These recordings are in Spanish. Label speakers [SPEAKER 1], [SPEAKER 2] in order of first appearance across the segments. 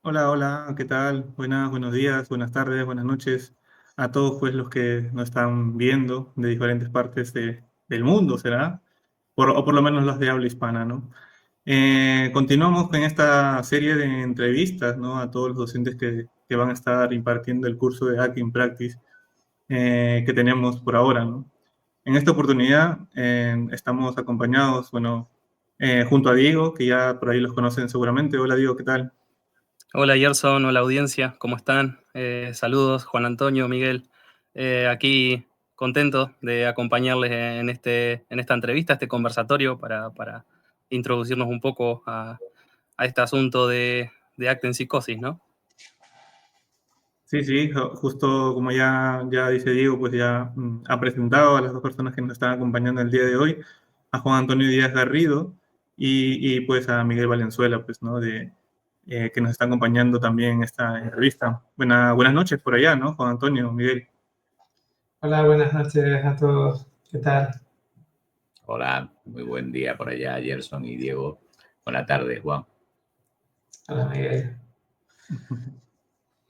[SPEAKER 1] Hola, hola, ¿qué tal? Buenos días, buenas tardes, buenas noches a todos pues los que nos están viendo de diferentes partes del mundo, ¿será? O por lo menos los de habla hispana, ¿no? Continuamos con esta serie de entrevistas, ¿no? A todos los docentes que van a estar impartiendo el curso de Hacking Practice que tenemos por ahora, ¿no? En esta oportunidad estamos acompañados, bueno, junto a Diego, que ya por ahí los conocen seguramente. Hola Diego, ¿qué tal?
[SPEAKER 2] Hola Gerson, hola audiencia, ¿cómo están? Saludos, Juan Antonio, Miguel. Aquí contento de acompañarles en esta entrevista, este conversatorio para introducirnos un poco a este asunto de acta en psicosis, ¿no?
[SPEAKER 1] Sí, sí, justo como ya dice Diego, pues ya ha presentado a las dos personas que nos están acompañando el día de hoy, a Juan Antonio Díaz Garrido y pues a Miguel Valenzuela, pues, ¿no? Que nos está acompañando también en esta entrevista. Buenas noches por allá, ¿no? Juan Antonio, Miguel.
[SPEAKER 3] Hola, buenas noches a todos. ¿Qué tal?
[SPEAKER 4] Hola, muy buen día por allá, Gerson y Diego. Buenas tardes, Juan.
[SPEAKER 3] Hola, Miguel.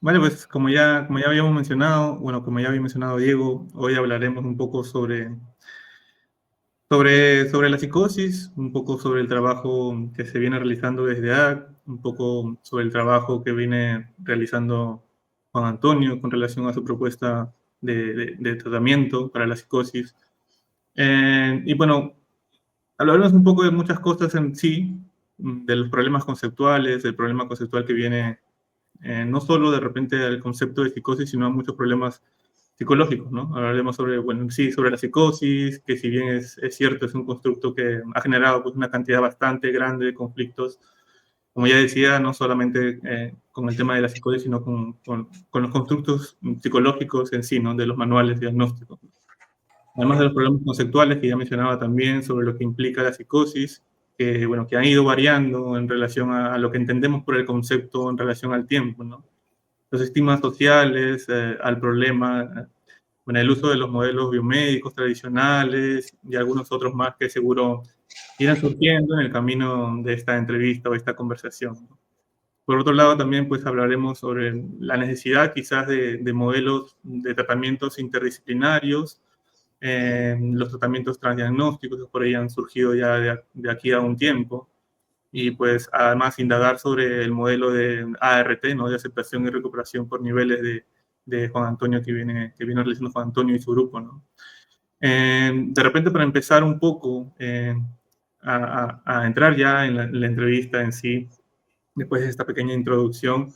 [SPEAKER 1] Vale, pues como ya habíamos mencionado, bueno, como ya había mencionado Diego, hoy hablaremos un poco sobre la psicosis, un poco sobre el trabajo que se viene realizando desde ACT, un poco sobre el trabajo que viene realizando Juan Antonio con relación a su propuesta de tratamiento para la psicosis. Y bueno, hablaremos un poco de muchas cosas en sí, de los problemas conceptuales, del problema conceptual que viene no solo de repente al concepto de psicosis, sino a muchos problemas psicológicos, ¿no? Hablaremos sobre, bueno, sí, sobre la psicosis, que si bien es cierto, es un constructo que ha generado pues, una cantidad bastante grande de conflictos, como ya decía, no solamente con el tema de la psicosis, sino con los constructos psicológicos en sí, ¿no? De los manuales diagnósticos. Además de los problemas conceptuales que ya mencionaba también sobre lo que implica la psicosis, que, bueno, que han ido variando en relación a lo que entendemos por el concepto en relación al tiempo, ¿no? Los estigmas sociales, al problema, con el uso de los modelos biomédicos tradicionales y algunos otros más que seguro irán surgiendo en el camino de esta entrevista o esta conversación. Por otro lado, también pues hablaremos sobre la necesidad quizás de modelos de tratamientos interdisciplinarios, los tratamientos transdiagnósticos que por ahí han surgido ya de aquí a un tiempo, y pues además indagar sobre el modelo de ART, ¿no? De aceptación y recuperación por niveles de Juan Antonio que viene realizando Juan Antonio y su grupo, ¿no? De repente para empezar un poco a entrar ya en la entrevista en sí, después de esta pequeña introducción,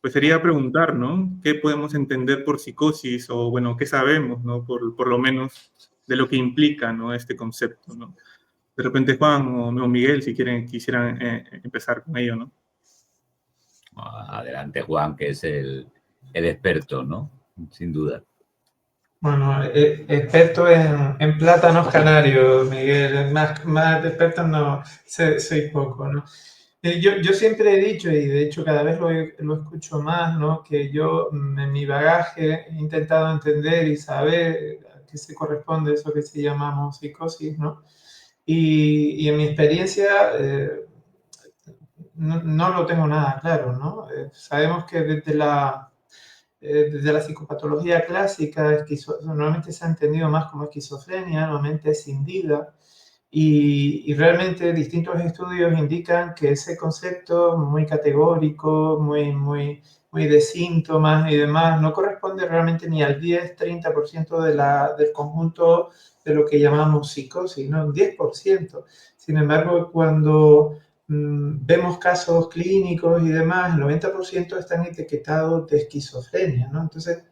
[SPEAKER 1] pues sería preguntar, ¿no? ¿Qué podemos entender por psicosis o, bueno, qué sabemos, ¿no? Por lo menos de lo que implica, ¿no? Este concepto, ¿no? De repente Juan o Miguel, si quisieran empezar con ello, ¿no?
[SPEAKER 4] Adelante, Juan, que es el experto, ¿no? Sin duda.
[SPEAKER 3] Bueno, experto en plátanos canarios, Miguel. Más de experto no, soy poco, ¿no? Yo siempre he dicho, y de hecho cada vez lo escucho más, ¿no? Que yo en mi bagaje he intentado entender y saber a qué se corresponde eso que se llamamos psicosis, ¿no? Y en mi experiencia no lo tengo nada claro, ¿no? Sabemos que desde la psicopatología clásica, normalmente se ha entendido más como esquizofrenia, normalmente es escindida, y realmente distintos estudios indican que ese concepto muy categórico, muy de síntomas y demás, no corresponde realmente ni al 10-30% del conjunto de lo que llamamos psicosis, ¿no? Un 10%. Sin embargo, cuando vemos casos clínicos y demás, el 90% están etiquetados de esquizofrenia, ¿no? Entonces,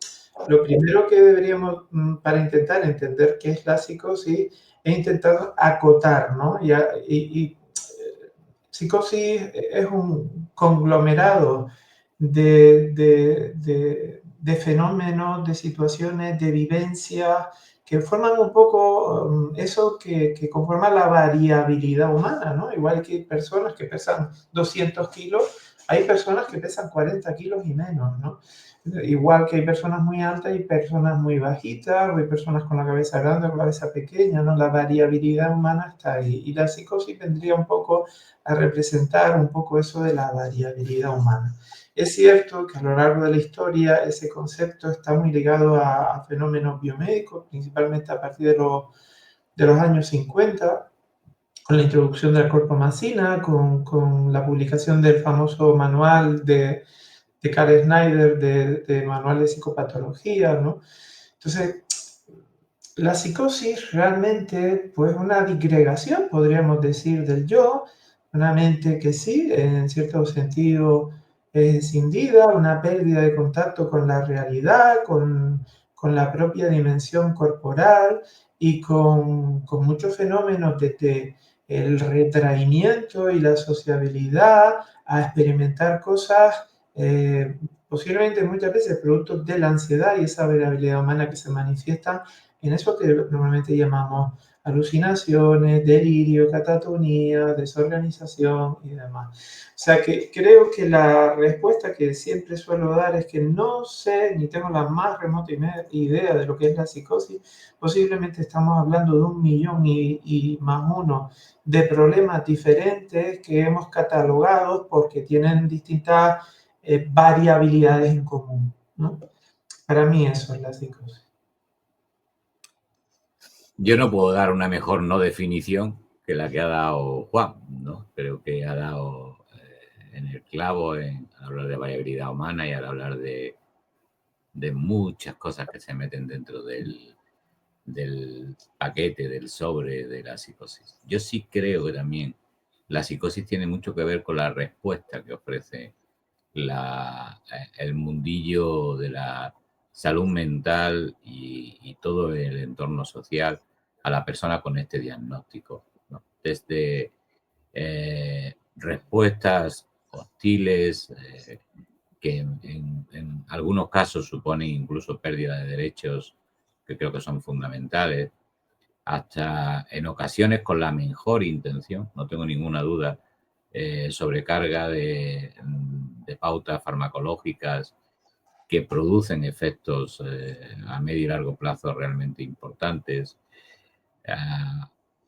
[SPEAKER 3] lo primero que deberíamos, para intentar entender qué es la psicosis, es intentar acotar, ¿no? Psicosis es un conglomerado de fenómenos, de situaciones, de vivencias que forman un poco eso que conforma la variabilidad humana, ¿no? Igual que hay personas que pesan 200 kilos, hay personas que pesan 40 kilos y menos, ¿no? Igual que hay personas muy altas y personas muy bajitas, o hay personas con la cabeza grande o con la cabeza pequeña, ¿no? La variabilidad humana está ahí. Y la psicosis vendría un poco a representar un poco eso de la variabilidad humana. Es cierto que a lo largo de la historia ese concepto está muy ligado a fenómenos biomédicos, principalmente a partir de los años 50, con la introducción de la corpomacina, con la publicación del famoso manual de Carl Snyder de manual de psicopatología, ¿no? Entonces, la psicosis realmente, pues una disgregación, podríamos decir, del yo, una mente que sí, en cierto sentido, es escindida, una pérdida de contacto con la realidad, con la propia dimensión corporal y con muchos fenómenos desde el retraimiento y la sociabilidad a experimentar cosas posiblemente muchas veces producto de la ansiedad y esa variabilidad humana que se manifiesta en eso que normalmente llamamos alucinaciones, delirio, catatonía, desorganización y demás. O sea que creo que la respuesta que siempre suelo dar es que no sé ni tengo la más remota idea de lo que es la psicosis. Posiblemente estamos hablando de 1 millón y más uno de problemas diferentes que hemos catalogado porque tienen distintas variabilidades en común, ¿no? Para mí eso es la psicosis.
[SPEAKER 4] Yo no puedo dar una mejor no definición que la que ha dado Juan, ¿no? Creo que ha dado en el clavo al hablar de variabilidad humana y al hablar de muchas cosas que se meten dentro del paquete, del sobre de la psicosis. Yo sí creo que también la psicosis tiene mucho que ver con la respuesta que ofrece el mundillo de la salud mental y todo el entorno social a la persona con este diagnóstico, ¿no? Desde respuestas hostiles que en algunos casos suponen incluso pérdida de derechos que creo que son fundamentales, hasta en ocasiones con la mejor intención, no tengo ninguna duda, sobrecarga de pautas farmacológicas que producen efectos a medio y largo plazo realmente importantes.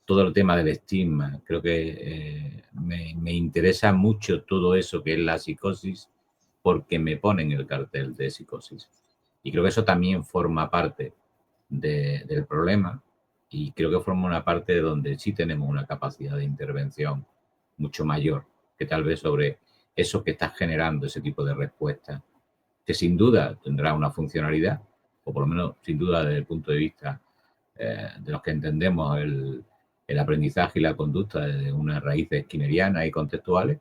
[SPEAKER 4] Todo el tema del estigma, creo que me interesa mucho todo eso que es la psicosis porque me ponen el cartel de psicosis. Y creo que eso también forma parte del problema y creo que forma una parte donde sí tenemos una capacidad de intervención mucho mayor que tal vez sobre eso que está generando ese tipo de respuesta, que sin duda tendrá una funcionalidad, o por lo menos sin duda desde el punto de vista de los que entendemos el aprendizaje y la conducta desde unas raíces skinnerianas y contextuales,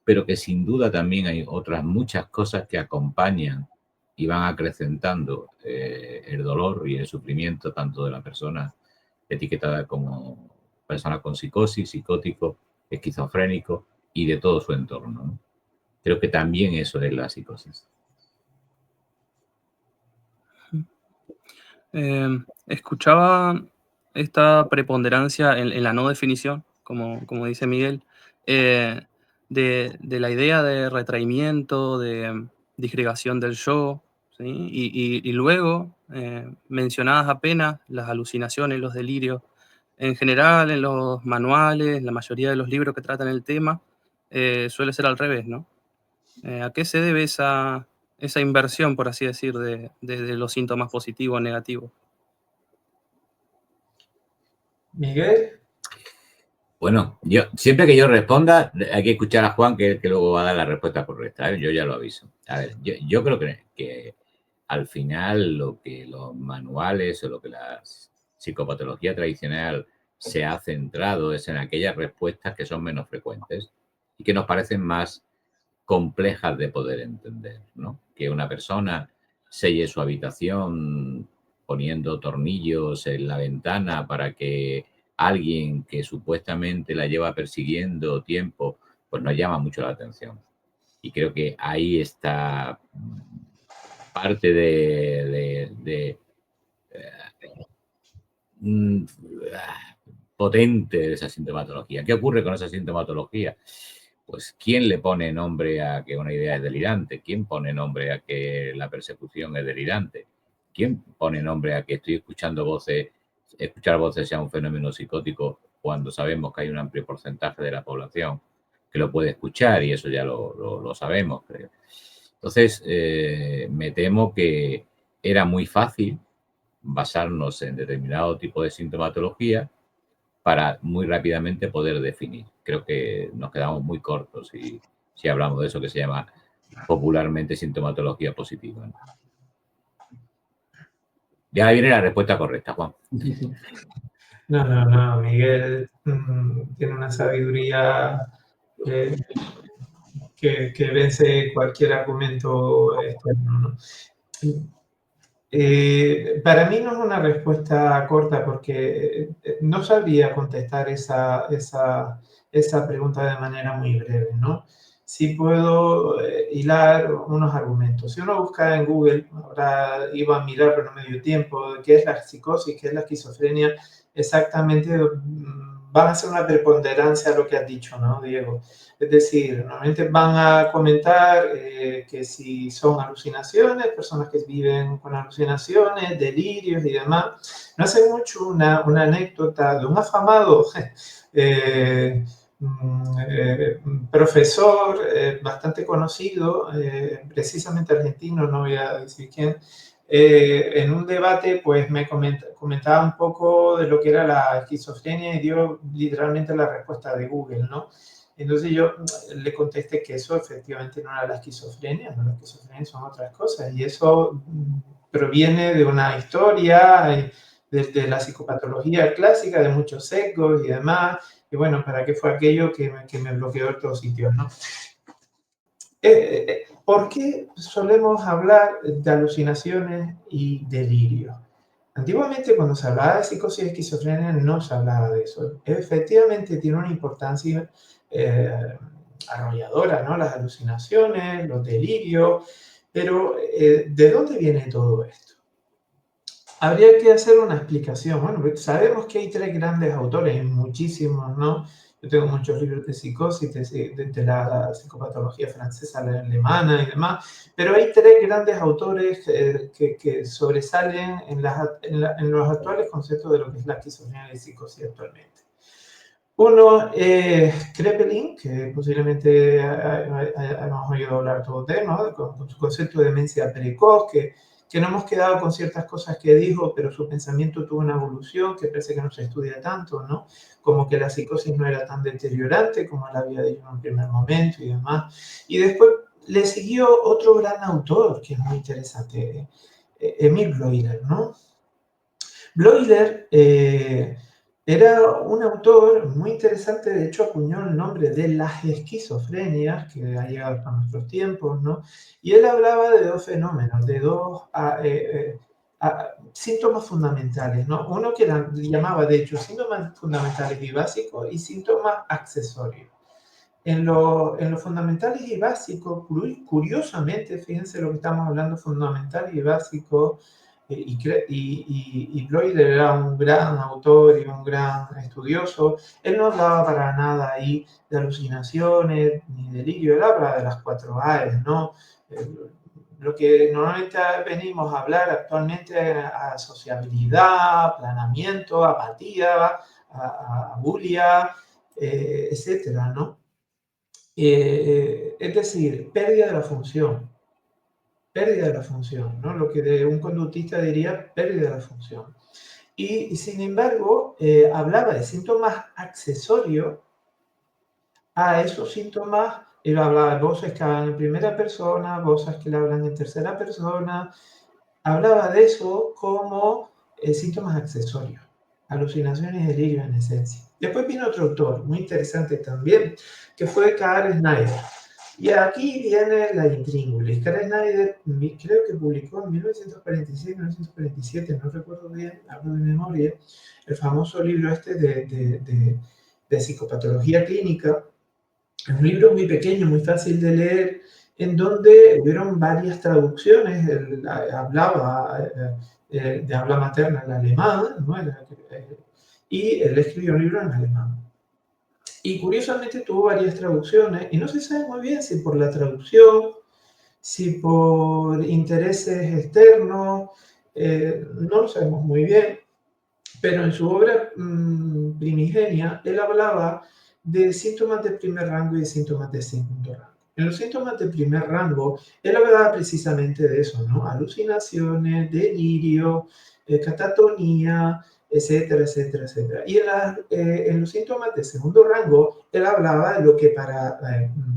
[SPEAKER 4] pero que sin duda también hay otras muchas cosas que acompañan y van acrecentando el dolor y el sufrimiento tanto de la persona etiquetada como persona con psicosis, psicótico, esquizofrénico y de todo su entorno, ¿no? Creo que también eso es la psicosis.
[SPEAKER 2] Escuchaba esta preponderancia en la no definición, como dice Miguel, de la idea de retraimiento, de disgregación del yo, ¿sí? Y luego mencionadas apenas las alucinaciones, los delirios. En general, en los manuales, la mayoría de los libros que tratan el tema, suele ser al revés, ¿no? ¿A qué se debe esa inversión, por así decir, de los síntomas positivos o negativos?
[SPEAKER 3] Miguel.
[SPEAKER 4] Bueno, siempre que yo responda, hay que escuchar a Juan, que luego va a dar la respuesta correcta, ¿eh? Yo ya lo aviso. A ver, yo creo que al final lo que los manuales o lo que la psicopatología tradicional se ha centrado es en aquellas respuestas que son menos frecuentes y que nos parecen más complejas de poder entender, ¿no? Que una persona selle su habitación poniendo tornillos en la ventana para que alguien que supuestamente la lleva persiguiendo tiempo, pues nos llama mucho la atención. Y creo que ahí está parte potente de esa sintomatología. ¿Qué ocurre con esa sintomatología? Pues, ¿quién le pone nombre a que una idea es delirante? ¿Quién pone nombre a que la persecución es delirante? ¿Quién pone nombre a que estoy escuchando voces, escuchar voces sea un fenómeno psicótico cuando sabemos que hay un amplio porcentaje de la población lo puede escuchar y eso ya lo sabemos, creo. Entonces, me temo que era muy fácil basarnos en determinado tipo de sintomatología para muy rápidamente poder definir. Creo que nos quedamos muy cortos si hablamos de eso que se llama popularmente sintomatología positiva, ¿no? Ya viene la respuesta correcta, Juan.
[SPEAKER 3] No, Miguel tiene una sabiduría que vence cualquier argumento externo, ¿no? Para mí no es una respuesta corta porque no sabría contestar esa pregunta de manera muy breve, ¿no? Sí puedo hilar unos argumentos. Si uno busca en Google, ahora iba a mirar pero no me dio tiempo, qué es la psicosis, qué es la esquizofrenia, exactamente van a hacer una preponderancia a lo que has dicho, ¿no, Diego? Es decir, normalmente van a comentar que si son alucinaciones, personas que viven con alucinaciones, delirios y demás. No hace mucho una anécdota de un afamado profesor bastante conocido, precisamente argentino, no voy a decir quién, en un debate pues me comentaba un poco de lo que era la esquizofrenia y dio literalmente la respuesta de Google, ¿no? Entonces yo le contesté que eso efectivamente no era la esquizofrenia, no, la esquizofrenia son otras cosas y eso proviene de una historia, de la psicopatología clásica, de muchos sesgos y demás, y bueno, ¿para qué fue aquello que me bloqueó en todos sitios, ¿no? ¿Por qué solemos hablar de alucinaciones y delirio? Antiguamente, cuando se hablaba de psicosis y esquizofrenia, no se hablaba de eso. Efectivamente, tiene una importancia arrolladora, ¿no? Las alucinaciones, los delirios, pero ¿de dónde viene todo esto? Habría que hacer una explicación. Bueno, sabemos que hay 3 grandes autores, muchísimos, ¿no? Yo tengo muchos libros de psicosis, de la psicopatología francesa, la alemana y demás, pero hay 3 grandes autores que sobresalen en los actuales conceptos de lo que es la esquizofrenia y psicosis actualmente. Uno es Kraepelin, que posiblemente hemos oído hablar todos de él, ¿no? Con su concepto de demencia precoz, que no hemos quedado con ciertas cosas que dijo, pero su pensamiento tuvo una evolución que parece que no se estudia tanto, ¿no? Como que la psicosis no era tan deteriorante como la había dicho en un primer momento y demás. Y después le siguió otro gran autor que es muy interesante, Emil Bloiler, ¿no? Bloiler era un autor muy interesante, de hecho acuñó el nombre de las esquizofrenias, que ha llegado hasta nuestros tiempos, ¿no? Y él hablaba de 2 fenómenos, de 2 síntomas fundamentales, ¿no? Uno que llamaba, de hecho, síntomas fundamentales y básicos y síntomas accesorios. En los fundamentales y básicos, curiosamente, fíjense lo que estamos hablando, fundamental y básico, y Bloiler era un gran autor y un gran estudioso. Él no hablaba para nada ahí de alucinaciones ni delirio, él hablaba de las 4 A's, ¿no? Lo que normalmente venimos a hablar actualmente a sociabilidad, planeamiento, apatía, bulia, etcétera, ¿no? Es decir, pérdida de la función, ¿no? Lo que un conductista diría pérdida de la función. Y sin embargo, hablaba de síntomas accesorios a esos síntomas. Él hablaba de voces que hablan en primera persona, voces que le hablan en tercera persona. Hablaba de eso como síntomas accesorios, alucinaciones y delirio en esencia. Después vino otro autor, muy interesante también, que fue Karl Snyder. Y aquí viene la intríngulis. Karl Snyder creo que publicó en 1946, 1947, no recuerdo bien, hablo de memoria, el famoso libro este de psicopatología clínica. Es un libro muy pequeño, muy fácil de leer, en donde hubieron varias traducciones. Él hablaba de habla materna el alemán, ¿no? Y él escribió un libro en alemán. Y curiosamente tuvo varias traducciones, y no se sabe muy bien si por la traducción, si por intereses externos, no lo sabemos muy bien, pero en su obra primigenia él hablaba de síntomas de primer rango y de síntomas de segundo rango. En los síntomas de primer rango, él hablaba precisamente de eso, ¿no? Alucinaciones, delirio, catatonía, etcétera, etcétera, etcétera. Y en los síntomas de segundo rango, él hablaba de lo que para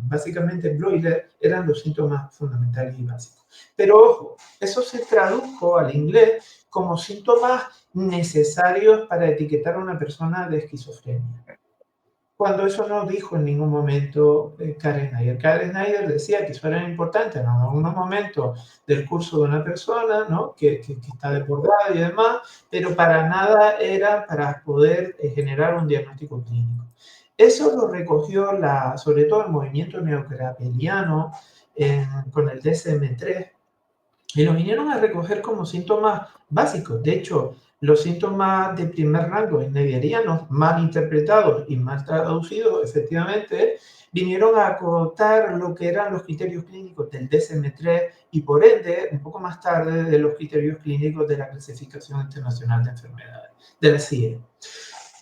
[SPEAKER 3] básicamente Bloiler eran los síntomas fundamentales y básicos. Pero ojo, eso se tradujo al inglés como síntomas necesarios para etiquetar a una persona de esquizofrenia. Cuando eso no dijo en ningún momento Karen Snyder. Karen Snyder decía que eso era importante en algunos momentos del curso de una persona, ¿no? que está desbordada y demás, pero para nada era para poder generar un diagnóstico clínico. Eso lo recogió sobre todo el movimiento neocarapeliano con el DSM-3, y lo vinieron a recoger como síntomas básicos. De hecho, los síntomas de primer rango snyderianos, mal interpretados y mal traducidos, efectivamente, vinieron a acotar lo que eran los criterios clínicos del DSM-3 y, por ende, un poco más tarde, de los criterios clínicos de la Clasificación Internacional de Enfermedades, de la CIE.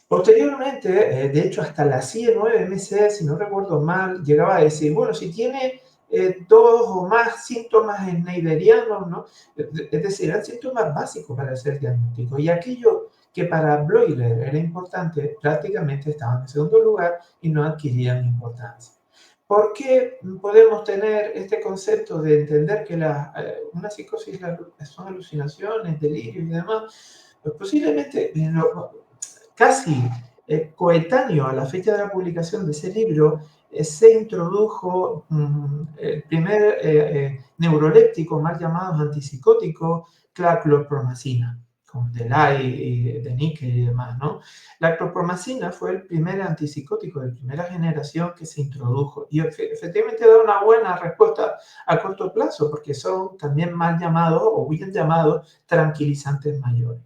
[SPEAKER 3] Posteriormente, de hecho, hasta la CIE 9MC, si no recuerdo mal, llegaba a decir, bueno, si tiene 2 o más síntomas snyderianos, ¿no? Es decir, eran síntomas básicos para hacer diagnóstico. Y aquello que para Bloiler era importante, prácticamente estaban en segundo lugar y no adquirían importancia. ¿Por qué podemos tener este concepto de entender que una psicosis son alucinaciones, delirios y demás? Pues posiblemente casi coetáneo a la fecha de la publicación de ese libro, se introdujo el primer neuroléptico mal llamado antipsicótico, la clorpromacina, con Delay y de níquel y demás, ¿no? La clorpromacina fue el primer antipsicótico de primera generación que se introdujo y efectivamente da una buena respuesta a corto plazo porque son también mal llamados o bien llamados tranquilizantes mayores.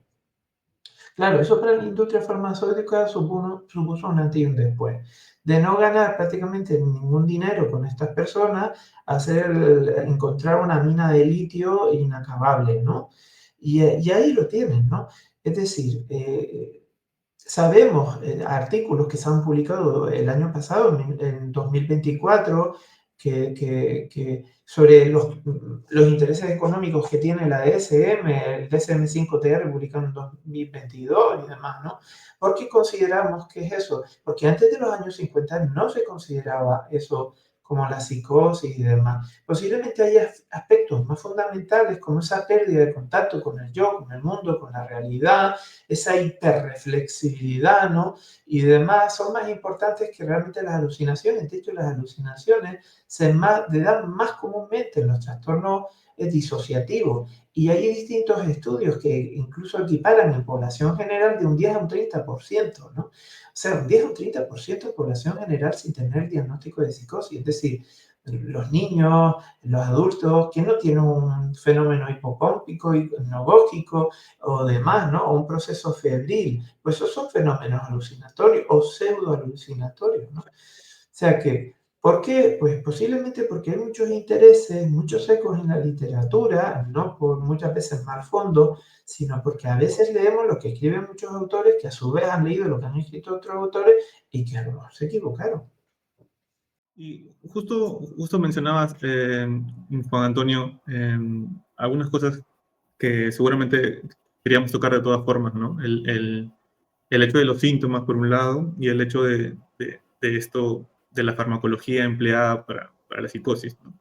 [SPEAKER 3] Claro, eso para la industria farmacéutica supuso un antes y un después. De no ganar prácticamente ningún dinero con estas personas, encontrar una mina de litio inacabable, ¿no? Y ahí lo tienen, ¿no? Es decir, sabemos artículos que se han publicado el año pasado, en 2024, sobre los intereses económicos que tiene la DSM, el DSM-5TR publicado en 2022 y demás, ¿no? ¿Por qué consideramos que es eso? Porque antes de los años 50 no se consideraba eso como la psicosis y demás. Posiblemente haya aspectos más fundamentales como esa pérdida de contacto con el yo, con el mundo, con la realidad, esa hiperreflexibilidad, ¿no? Y demás son más importantes que realmente las alucinaciones. De hecho, las alucinaciones se dan más comúnmente en los trastornos disociativos. Y hay distintos estudios que incluso equiparan en población general de un 10 a un 30%, ¿no? O sea, un 10 o un 30% de población general sin tener diagnóstico de psicosis. Es decir, los niños, los adultos, que no tienen un fenómeno hipocómpico, hipnogógico o demás, ¿no? O un proceso febril, pues esos son fenómenos alucinatorios o pseudo-alucinatorios, ¿no? O sea que, ¿por qué? Pues posiblemente porque hay muchos intereses, muchos ecos en la literatura, no por muchas veces mal fondo, sino porque a veces leemos lo que escriben muchos autores que a su vez han leído lo que han escrito otros autores y que a lo mejor se equivocaron.
[SPEAKER 1] Y justo mencionabas, Juan Antonio, algunas cosas que seguramente queríamos tocar de todas formas, ¿no? El hecho de los síntomas, por un lado, y el hecho de esto, de la farmacología empleada para la psicosis, ¿no?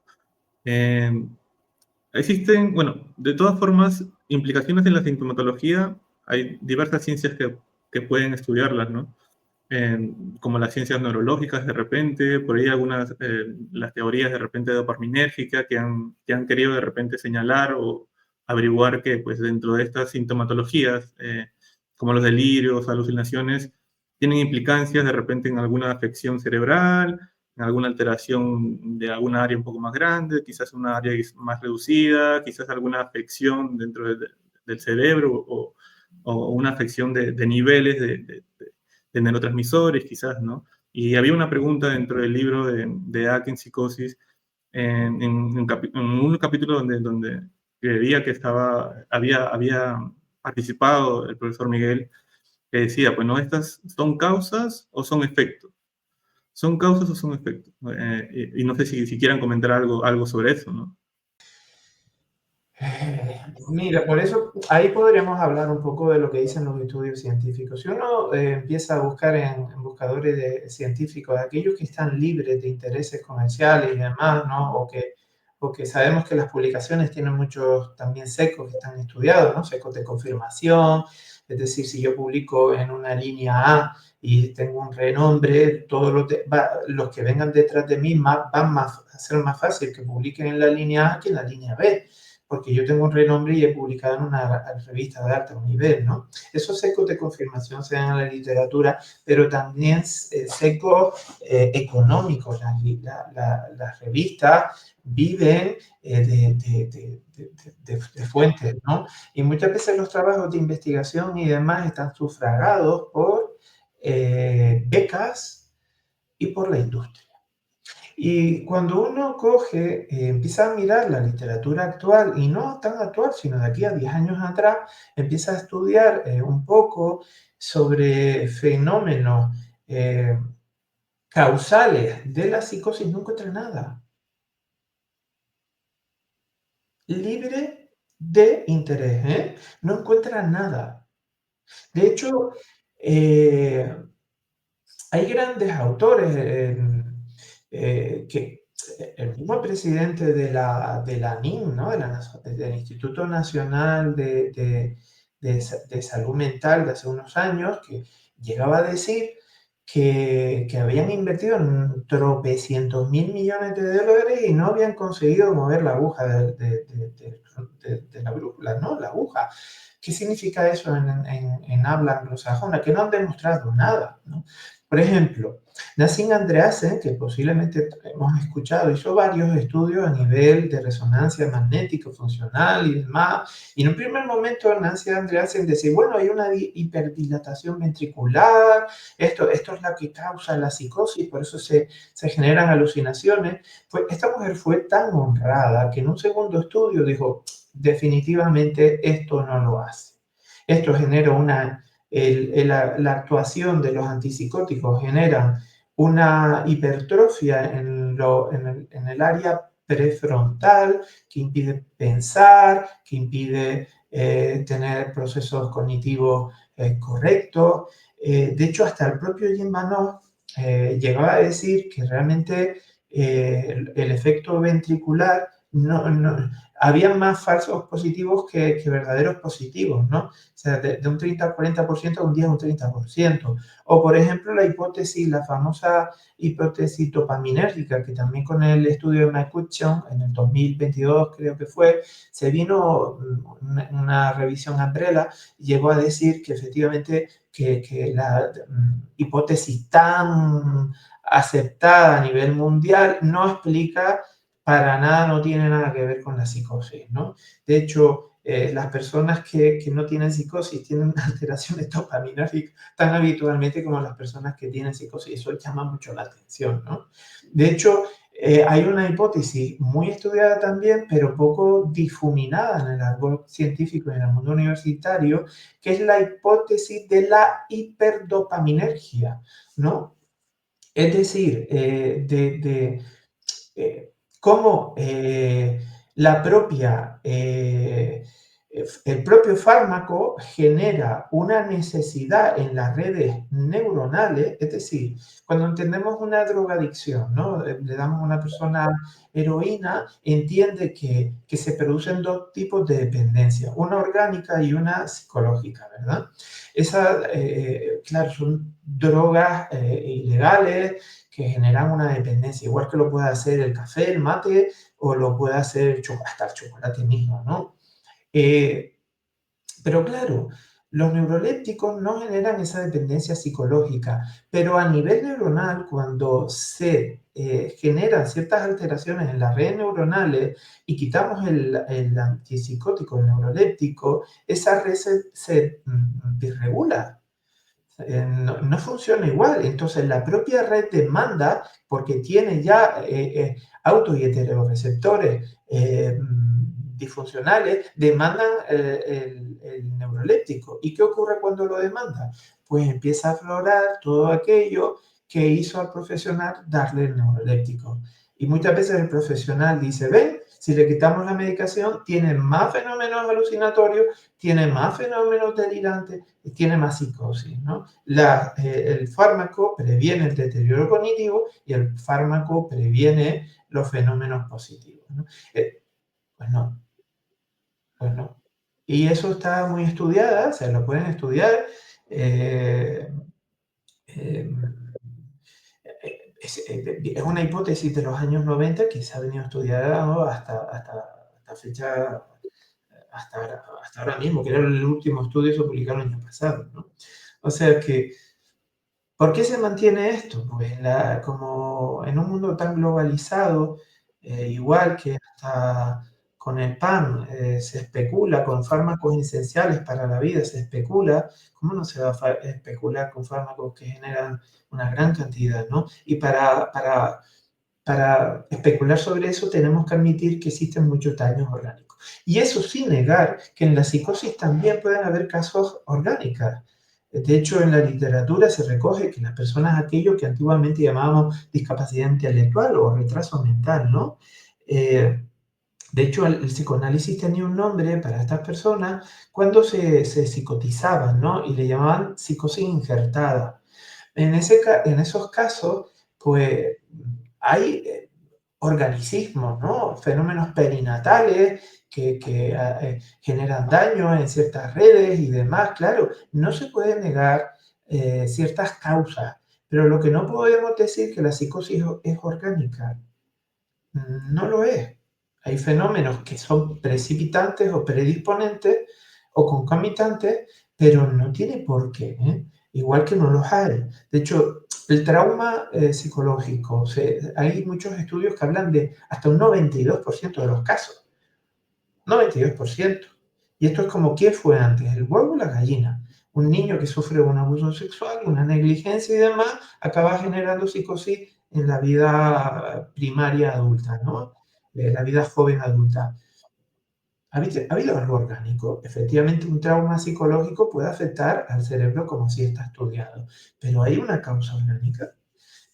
[SPEAKER 1] Existen, bueno, de todas formas, implicaciones en la sintomatología. Hay diversas ciencias que pueden estudiarlas, ¿no? Como las ciencias neurológicas de repente, por ahí algunas, las teorías de repente dopaminérgicas que han querido de repente señalar o averiguar que pues dentro de estas sintomatologías, como los delirios, alucinaciones, tienen implicancias de repente en alguna afección cerebral, en alguna alteración de alguna área un poco más grande, quizás una área más reducida, quizás alguna afección dentro del cerebro o una afección de niveles de neurotransmisores, quizás, ¿no? Y había una pregunta dentro del libro de Atkins Psicosis, en un capítulo donde creía que había participado el profesor Miguel, que decía, pues no, estas son causas o son efectos. ¿Son causas o son efectos? Y no sé si quieran comentar algo sobre eso, ¿no?
[SPEAKER 3] Mira, por eso ahí podríamos hablar un poco de lo que dicen los estudios científicos. Si uno empieza a buscar en buscadores científicos, aquellos que están libres de intereses comerciales y demás, ¿no? O que sabemos que las publicaciones tienen muchos también secos que están estudiados, ¿no? Secos de confirmación, es decir, si yo publico en una línea A y tengo un renombre, todos los que vengan detrás de mí a ser más fácil que publiquen en la línea A que en la línea B, porque yo tengo un renombre y he publicado en una revista de alto nivel, ¿no? Esos secos de confirmación se dan en la literatura, pero también secos económicos. Las revistas viven de fuentes, ¿no? Y muchas veces los trabajos de investigación y demás están sufragados por becas y por la industria. Y cuando uno coge, empieza a mirar la literatura actual, y no tan actual, sino de aquí a 10 años atrás, empieza a estudiar un poco sobre fenómenos causales de la psicosis, no encuentra nada. Libre de interés, ¿eh? No encuentra nada. De hecho, hay grandes autores que el mismo presidente de la NIM, ¿no? Del Instituto Nacional de Salud Mental de hace unos años, que llegaba a decir que habían invertido en tropecientos mil millones de dólares y no habían conseguido mover la aguja de la brújula, ¿no? La aguja. ¿Qué significa eso en habla anglosajona? Que no han demostrado nada, ¿no? Por ejemplo, Nassim Andreasen, que posiblemente hemos escuchado, hizo varios estudios a nivel de resonancia magnética funcional y demás. Y en un primer momento Nassim Andreasen decía, bueno, hay una hiperdilatación ventricular, esto es lo que causa la psicosis, por eso se generan alucinaciones. Esta mujer fue tan honrada que en un segundo estudio dijo, definitivamente esto no lo hace. Esto genera la actuación de los antipsicóticos genera una hipertrofia en el área prefrontal que impide pensar, que impide tener procesos cognitivos correctos. De hecho, hasta el propio Jim Banov llegaba a decir que realmente el efecto ventricular había más falsos positivos que verdaderos positivos, ¿no? O sea, de un 30 al 40%, un 10 a un 30%. O, por ejemplo, la famosa hipótesis dopaminérgica, que también con el estudio de McCutcheon, en el 2022 creo que fue, se vino una revisión Umbrella y llegó a decir que efectivamente que la hipótesis tan aceptada a nivel mundial no explica para nada, no tiene nada que ver con la psicosis, ¿no? De hecho, las personas que no tienen psicosis tienen alteraciones dopaminérgicas tan habitualmente como las personas que tienen psicosis. Eso llama mucho la atención, ¿no? De hecho, hay una hipótesis muy estudiada también, pero poco difuminada en el árbol científico y en el mundo universitario, que es la hipótesis de la hiperdopaminergia, ¿no? Es decir, cómo el propio fármaco genera una necesidad en las redes neuronales, es decir, cuando entendemos una drogadicción, ¿no? Le damos a una persona heroína, entiende que se producen dos tipos de dependencia, una orgánica y una psicológica, ¿verdad? Claro, son drogas ilegales que generan una dependencia, igual que lo puede hacer el café, el mate, o lo puede hacer hasta el chocolate mismo, ¿no? Pero claro, los neurolépticos no generan esa dependencia psicológica, pero a nivel neuronal, cuando se generan ciertas alteraciones en las redes neuronales y quitamos el antipsicótico, el neuroléptico, esa red se desregula. No funciona igual. Entonces, la propia red demanda, porque tiene ya auto- y heteroreceptores disfuncionales, demandan el neuroléptico. ¿Y qué ocurre cuando lo demanda? Pues empieza a aflorar todo aquello que hizo al profesional darle el neuroléptico. Y muchas veces el profesional dice, ven, si le quitamos la medicación, tiene más fenómenos alucinatorios, tiene más fenómenos delirantes y tiene más psicosis, ¿no? El fármaco previene el deterioro cognitivo y el fármaco previene los fenómenos positivos, ¿no? Pues no, pues no. Y eso está muy estudiada, se lo pueden estudiar. eh, eh, es una hipótesis de los años 90 que se ha venido estudiando hasta fecha, hasta ahora mismo, que era el último estudio que se publicó el año pasado, ¿no? O sea que, ¿por qué se mantiene esto? Pues como en un mundo tan globalizado, igual que hasta con el pan se especula con fármacos esenciales para la vida, se especula, ¿cómo no se va a especular con fármacos que generan una gran cantidad, ¿no? Y para especular sobre eso tenemos que admitir que existen muchos daños orgánicos. Y eso sin negar que en la psicosis también pueden haber casos orgánicas. De hecho, en la literatura se recoge que las personas, aquello que antiguamente llamábamos discapacidad intelectual o retraso mental, ¿no? De hecho, el psicoanálisis tenía un nombre para estas personas cuando se psicotizaban, ¿no? Y le llamaban psicosis injertada. En esos casos, pues hay organicismos, ¿no? Fenómenos perinatales que generan daño en ciertas redes y demás. Claro, no se puede negar ciertas causas, pero lo que no podemos decir que la psicosis es orgánica. No lo es. Hay fenómenos que son precipitantes o predisponentes o concomitantes, pero no tiene por qué, ¿eh? Igual que no los hay. De hecho, el trauma psicológico, hay muchos estudios que hablan de hasta un 92% de los casos. 92%. Y esto es como, ¿qué fue antes? ¿El huevo o la gallina? Un niño que sufre un abuso sexual, una negligencia y demás, acaba generando psicosis en la vida primaria adulta, ¿no? La vida joven adulta. ¿Ha habido algo orgánico? Efectivamente, un trauma psicológico puede afectar al cerebro como si está estudiado, pero ¿hay una causa orgánica?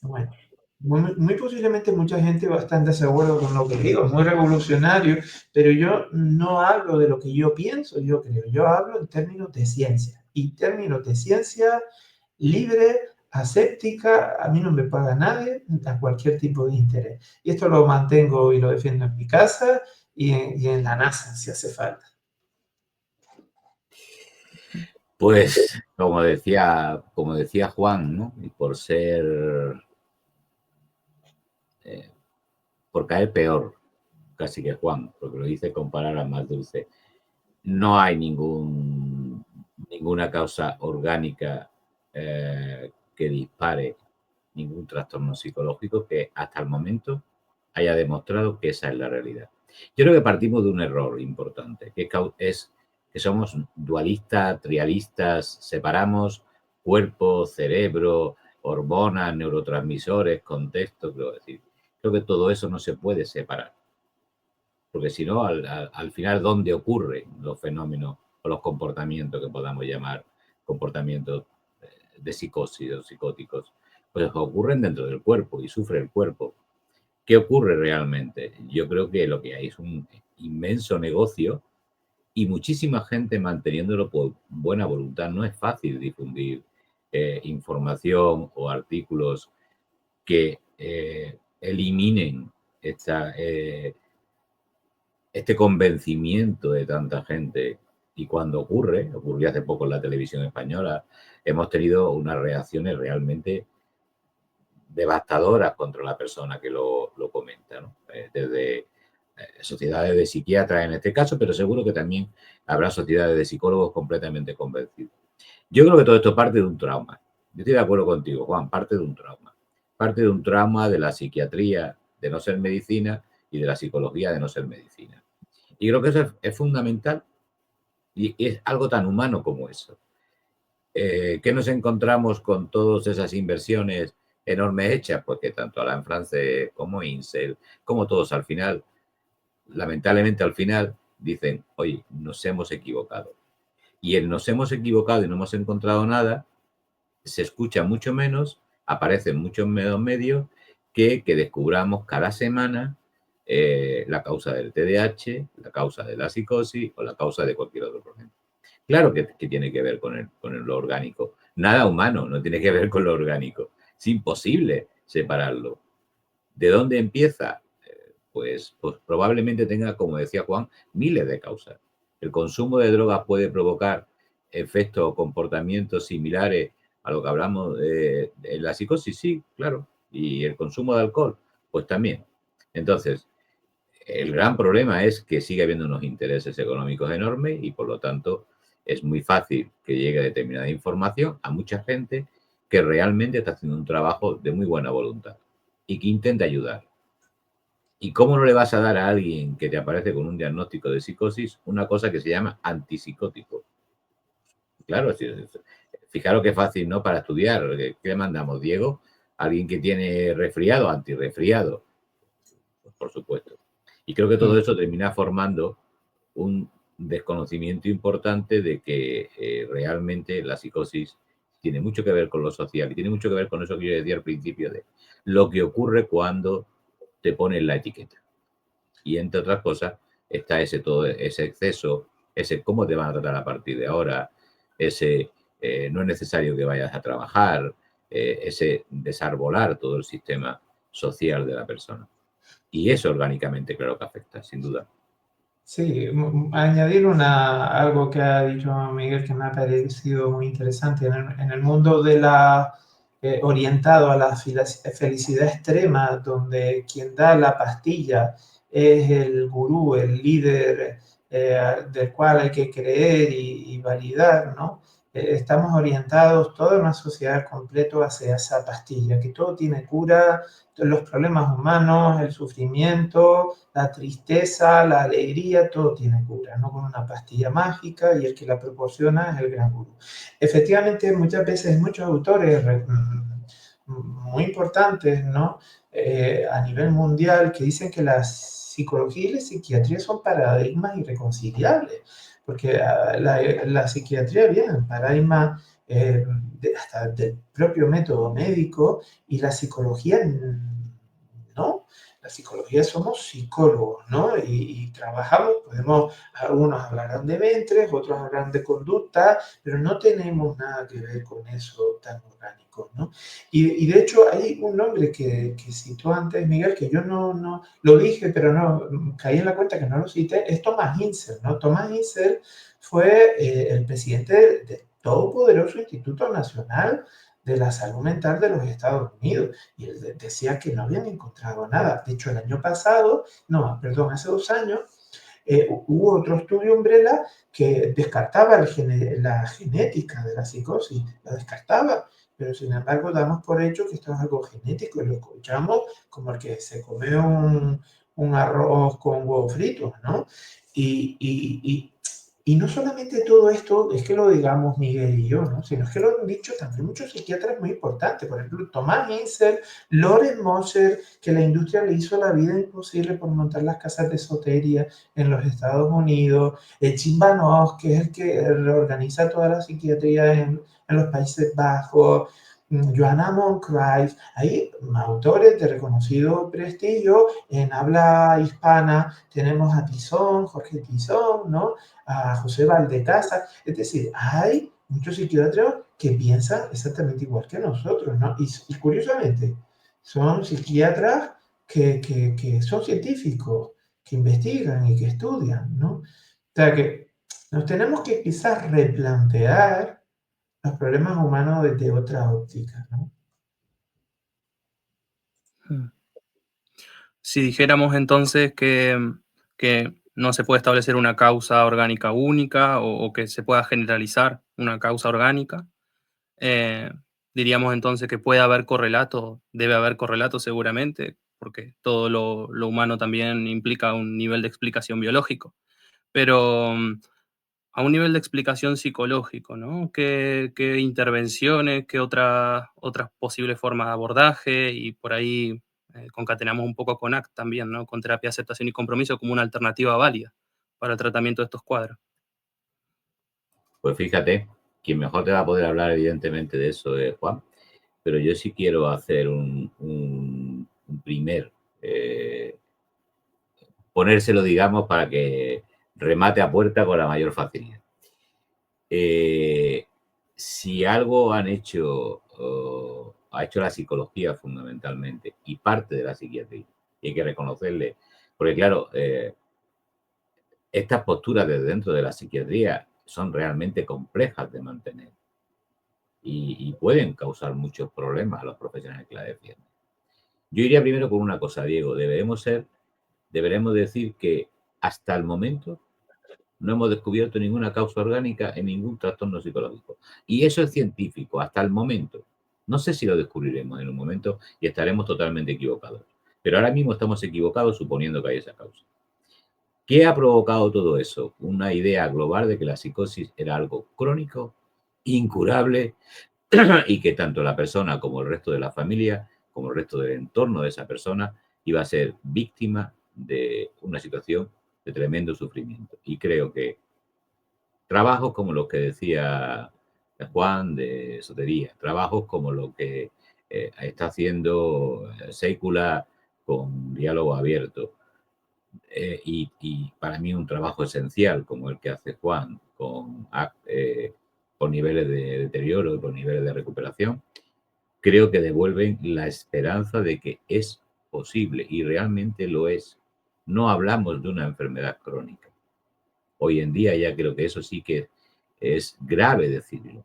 [SPEAKER 3] Bueno, muy posiblemente mucha gente va a estar en desacuerdo con lo que digo, muy revolucionario, pero yo no hablo de lo que yo pienso, yo creo, yo hablo en términos de ciencia, y términos de ciencia libre, aséptica, a mí no me paga nadie, a cualquier tipo de interés. Y esto lo mantengo y lo defiendo en mi casa y en la NASA, si hace falta.
[SPEAKER 4] Pues, como decía Juan, ¿no? Y por caer peor, casi que Juan, porque lo dice con palabras más dulces, no hay ninguna causa orgánica que dispare ningún trastorno psicológico que hasta el momento haya demostrado que esa es la realidad. Yo creo que partimos de un error importante, que es que somos dualistas, trialistas, separamos cuerpo, cerebro, hormonas, neurotransmisores, contexto, creo que todo eso no se puede separar. Porque si no, al final, ¿dónde ocurren los fenómenos o los comportamientos que podamos llamar comportamientos de psicosis o psicóticos? Pues ocurren dentro del cuerpo y sufre el cuerpo. ¿Qué ocurre realmente? Yo creo que lo que hay es un inmenso negocio y muchísima gente manteniéndolo por buena voluntad. No es fácil difundir información o artículos que eliminen este convencimiento de tanta gente. Y cuando ocurrió hace poco en la televisión española, hemos tenido unas reacciones realmente devastadoras contra la persona que lo comenta, ¿no? Desde sociedades de psiquiatras en este caso, pero seguro que también habrá sociedades de psicólogos completamente convencidos. Yo creo que todo esto parte de un trauma. Yo estoy de acuerdo contigo, Juan, parte de un trauma. Parte de un trauma de la psiquiatría de no ser medicina y de la psicología de no ser medicina. Y creo que eso es fundamental y es algo tan humano como eso. ¿Qué nos encontramos con todas esas inversiones enormes hechas? Porque tanto Alain Francés como Insel, como todos al final, lamentablemente al final, dicen, oye, nos hemos equivocado. Y el nos hemos equivocado y no hemos encontrado nada, se escucha mucho menos aparecen muchos medios que descubramos cada semana la causa del TDAH, la causa de la psicosis o la causa de cualquier otro problema. Claro que tiene que ver con lo orgánico. Nada humano no tiene que ver con lo orgánico. Es imposible separarlo. ¿De dónde empieza? Pues probablemente tenga, como decía Juan, miles de causas. El consumo de drogas puede provocar efectos o comportamientos similares a lo que hablamos de la psicosis, sí, claro. Y el consumo de alcohol, pues también. Entonces, el gran problema es que sigue habiendo unos intereses económicos enormes y, por lo tanto, es muy fácil que llegue determinada información a mucha gente que realmente está haciendo un trabajo de muy buena voluntad y que intenta ayudar. ¿Y cómo no le vas a dar a alguien que te aparece con un diagnóstico de psicosis una cosa que se llama antipsicótico? Claro, fijaros qué fácil, ¿no? Para estudiar. ¿Qué le mandamos, Diego? ¿Alguien que tiene resfriado, antirresfriado? Pues por supuesto. Y creo que todo eso termina formando un desconocimiento importante de que realmente la psicosis tiene mucho que ver con lo social y tiene mucho que ver con eso que yo decía al principio de lo que ocurre cuando te ponen la etiqueta. Y entre otras cosas está todo ese exceso, ese cómo te van a tratar a partir de ahora, ese no es necesario que vayas a trabajar, ese desarbolar todo el sistema social de la persona. Y eso orgánicamente claro que afecta, sin duda.
[SPEAKER 3] Sí, añadir algo que ha dicho Miguel que me ha parecido muy interesante. En el mundo de orientado a la felicidad extrema, donde quien da la pastilla es el gurú, el líder del cual hay que creer y validar, ¿no? Estamos orientados, toda una sociedad completa hacia esa pastilla, que todo tiene cura, los problemas humanos, el sufrimiento, la tristeza, la alegría, todo tiene cura, ¿no? Con una pastilla mágica y el que la proporciona es el gran gurú. Efectivamente, muchas veces muchos autores muy importantes, ¿no? A nivel mundial que dicen que la psicología y la psiquiatría son paradigmas irreconciliables, porque la psiquiatría viene en paradigma hasta del propio método médico y la psicología no. La psicología somos psicólogos, ¿no? Y trabajamos, algunos hablarán de ventres, otros hablarán de conducta, pero no tenemos nada que ver con eso tan orgánico, ¿no? Y de hecho hay un nombre que citó antes Miguel, que yo no lo dije, pero no caí en la cuenta que no lo cité, es Thomas Insel, ¿no? Thomas Insel fue el presidente del todopoderoso Instituto Nacional de la Salud Mental de los Estados Unidos. Y él decía que no habían encontrado nada. De hecho, hace 2 años, hubo otro estudio Umbrella que descartaba la genética de la psicosis, la descartaba, pero sin embargo damos por hecho que esto es algo genético y lo escuchamos como el que se come un arroz con huevos fritos, ¿no? Y no solamente todo esto es que lo digamos Miguel y yo, ¿no? Sino que lo han dicho también muchos psiquiatras muy importantes. Por ejemplo, Thomas Insel, Loren Moser, que la industria le hizo la vida imposible por montar las casas de esoteria en los Estados Unidos. Jim Van Os, que es el que reorganiza toda la psiquiatría en los Países Bajos. Joanna Moncrief, hay autores de reconocido prestigio en habla hispana. Tenemos a Tizón, Jorge Tizón, ¿no? A José Valdecasa. Es decir, hay muchos psiquiatras que piensan exactamente igual que nosotros, ¿no? Y curiosamente, son psiquiatras que son científicos, que investigan y que estudian, ¿no? O sea que nos tenemos que quizás replantear los problemas humanos desde otra óptica, ¿no?
[SPEAKER 2] Si dijéramos entonces que no se puede establecer una causa orgánica única o que se pueda generalizar una causa orgánica, diríamos entonces que puede haber correlatos, debe haber correlatos seguramente, porque todo lo humano también implica un nivel de explicación biológico. Pero a un nivel de explicación psicológico, ¿no? ¿Qué intervenciones, qué otras posibles formas de abordaje? Y por ahí concatenamos un poco con ACT también, ¿no? Con terapia de aceptación y compromiso como una alternativa válida para el tratamiento de estos cuadros.
[SPEAKER 4] Pues fíjate, quien mejor te va a poder hablar evidentemente de eso es Juan, pero yo sí quiero hacer un primer, ponérselo, digamos, para que remate a puerta con la mayor facilidad. Si algo ha hecho la psicología fundamentalmente y parte de la psiquiatría, y hay que reconocerle, porque claro, estas posturas desde dentro de la psiquiatría son realmente complejas de mantener y pueden causar muchos problemas a los profesionales que la defienden. Yo iría primero con una cosa, Diego, deberemos decir que hasta el momento no hemos descubierto ninguna causa orgánica en ningún trastorno psicológico. Y eso es científico, hasta el momento. No sé si lo descubriremos en un momento y estaremos totalmente equivocados. Pero ahora mismo estamos equivocados suponiendo que hay esa causa. ¿Qué ha provocado todo eso? Una idea global de que la psicosis era algo crónico, incurable, y que tanto la persona como el resto de la familia, como el resto del entorno de esa persona, iba a ser víctima de una situación de tremendo sufrimiento. Y creo que trabajos como los que decía Juan de Sotería, trabajos como lo que está haciendo Sécula con Diálogo Abierto, y para mí un trabajo esencial como el que hace Juan con niveles de deterioro y con niveles de recuperación, creo que devuelven la esperanza de que es posible, y realmente lo es. No hablamos de una enfermedad crónica. Hoy en día ya creo que eso sí que es grave decirlo.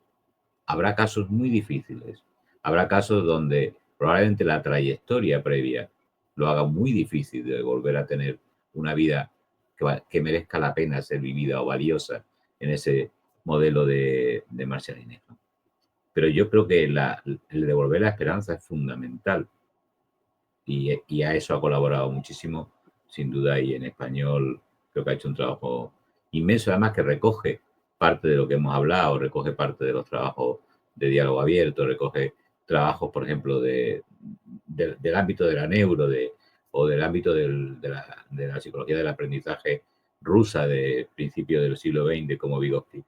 [SPEAKER 4] Habrá casos muy difíciles. Habrá casos donde probablemente la trayectoria previa lo haga muy difícil de volver a tener una vida que merezca la pena ser vivida o valiosa en ese modelo de Marcialines. Pero yo creo que el devolver la esperanza es fundamental, y a eso ha colaborado muchísimo, sin duda, y en español creo que ha hecho un trabajo inmenso, además que recoge parte de lo que hemos hablado, recoge parte de los trabajos de Diálogo Abierto, recoge trabajos, por ejemplo, del ámbito de la neuro o del ámbito de la psicología del aprendizaje rusa de principios del siglo XX, como Vygotsky.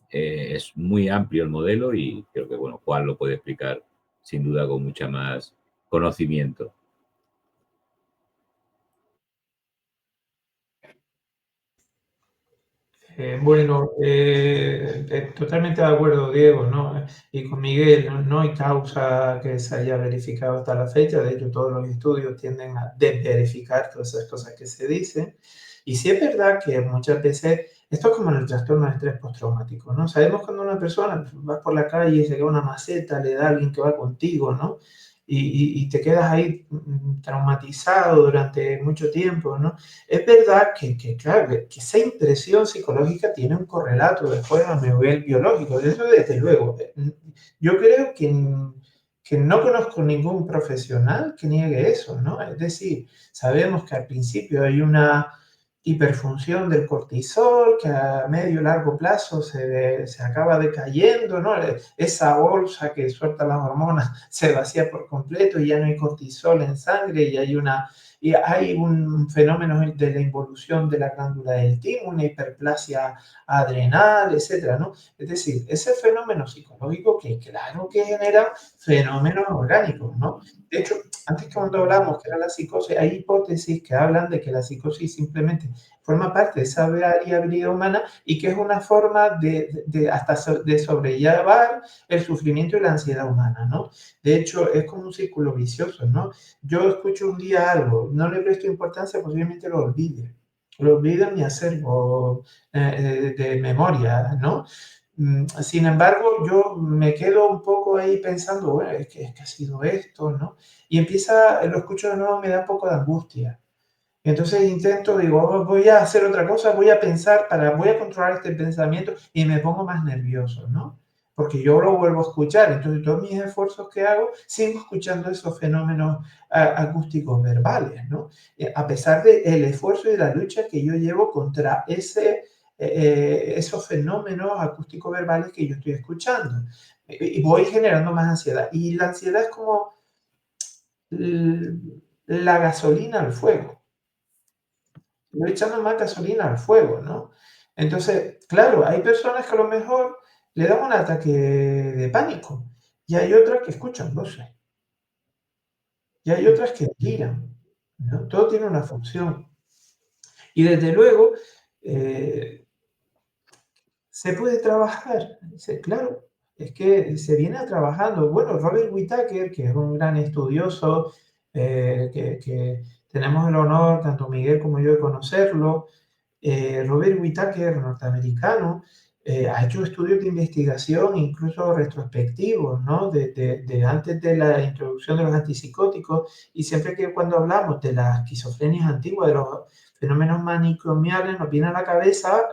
[SPEAKER 4] Es muy amplio el modelo y creo que, bueno, Juan lo puede explicar sin duda con mucha más conocimiento.
[SPEAKER 3] Totalmente de acuerdo, Diego, ¿no? Y con Miguel, no hay causa que se haya verificado hasta la fecha. De hecho, todos los estudios tienden a desverificar todas esas cosas que se dicen. Y sí es verdad que muchas veces, esto es como en el trastorno de estrés postraumático, ¿no? Sabemos cuando una persona va por la calle y se queda una maceta, le da a alguien que va contigo, ¿no? Y te quedas ahí traumatizado durante mucho tiempo, ¿no? Es verdad claro, que esa impresión psicológica tiene un correlato después a nivel biológico, eso desde luego. Yo creo que no conozco ningún profesional que niegue eso, ¿no? Es decir, sabemos que al principio hay una hiperfunción del cortisol que a medio y largo plazo se acaba decayendo, ¿no? Esa bolsa que suelta las hormonas se vacía por completo y ya no hay cortisol en sangre y hay un fenómeno de la involución de la glándula del timo, una hiperplasia adrenal, etcétera, ¿no? Es decir, ese fenómeno psicológico que claro que genera fenómenos orgánicos, ¿no? De hecho, antes cuando hablamos que era la psicosis, hay hipótesis que hablan de que la psicosis simplemente forma parte de esa variabilidad humana y que es una forma de sobrellevar el sufrimiento y la ansiedad humana, ¿no? De hecho, es como un círculo vicioso, ¿no? Yo escucho un día algo, no le presto importancia, posiblemente lo olvide en mi acervo de memoria, ¿no? Sin embargo, yo me quedo un poco ahí pensando, bueno, es que ha sido esto, ¿no? Y lo escucho de nuevo, me da un poco de angustia. Entonces digo, oh, voy a hacer otra cosa, voy a pensar, voy a controlar este pensamiento y me pongo más nervioso, ¿no? Porque yo lo vuelvo a escuchar. Entonces, todos mis esfuerzos que hago, sigo escuchando esos fenómenos acústicos verbales, ¿no? A pesar del esfuerzo y de la lucha que yo llevo contra esos fenómenos acústicos verbales que yo estoy escuchando. Y voy generando más ansiedad. Y la ansiedad es como la gasolina al fuego. Le echando más gasolina al fuego, ¿no? Entonces, claro, hay personas que a lo mejor le dan un ataque de pánico y hay otras que escuchan voces, y hay otras que giran, ¿no? Todo tiene una función. Y desde luego, se puede trabajar. Claro, es que se viene trabajando. Bueno, Robert Whittaker, que es un gran estudioso, que tenemos el honor, tanto Miguel como yo, de conocerlo. Robert Whittaker, norteamericano, ha hecho estudios de investigación, incluso retrospectivos, ¿no? De antes de la introducción de los antipsicóticos, y siempre que cuando hablamos de las esquizofrenias antiguas, de los fenómenos manicomiales, nos viene a la cabeza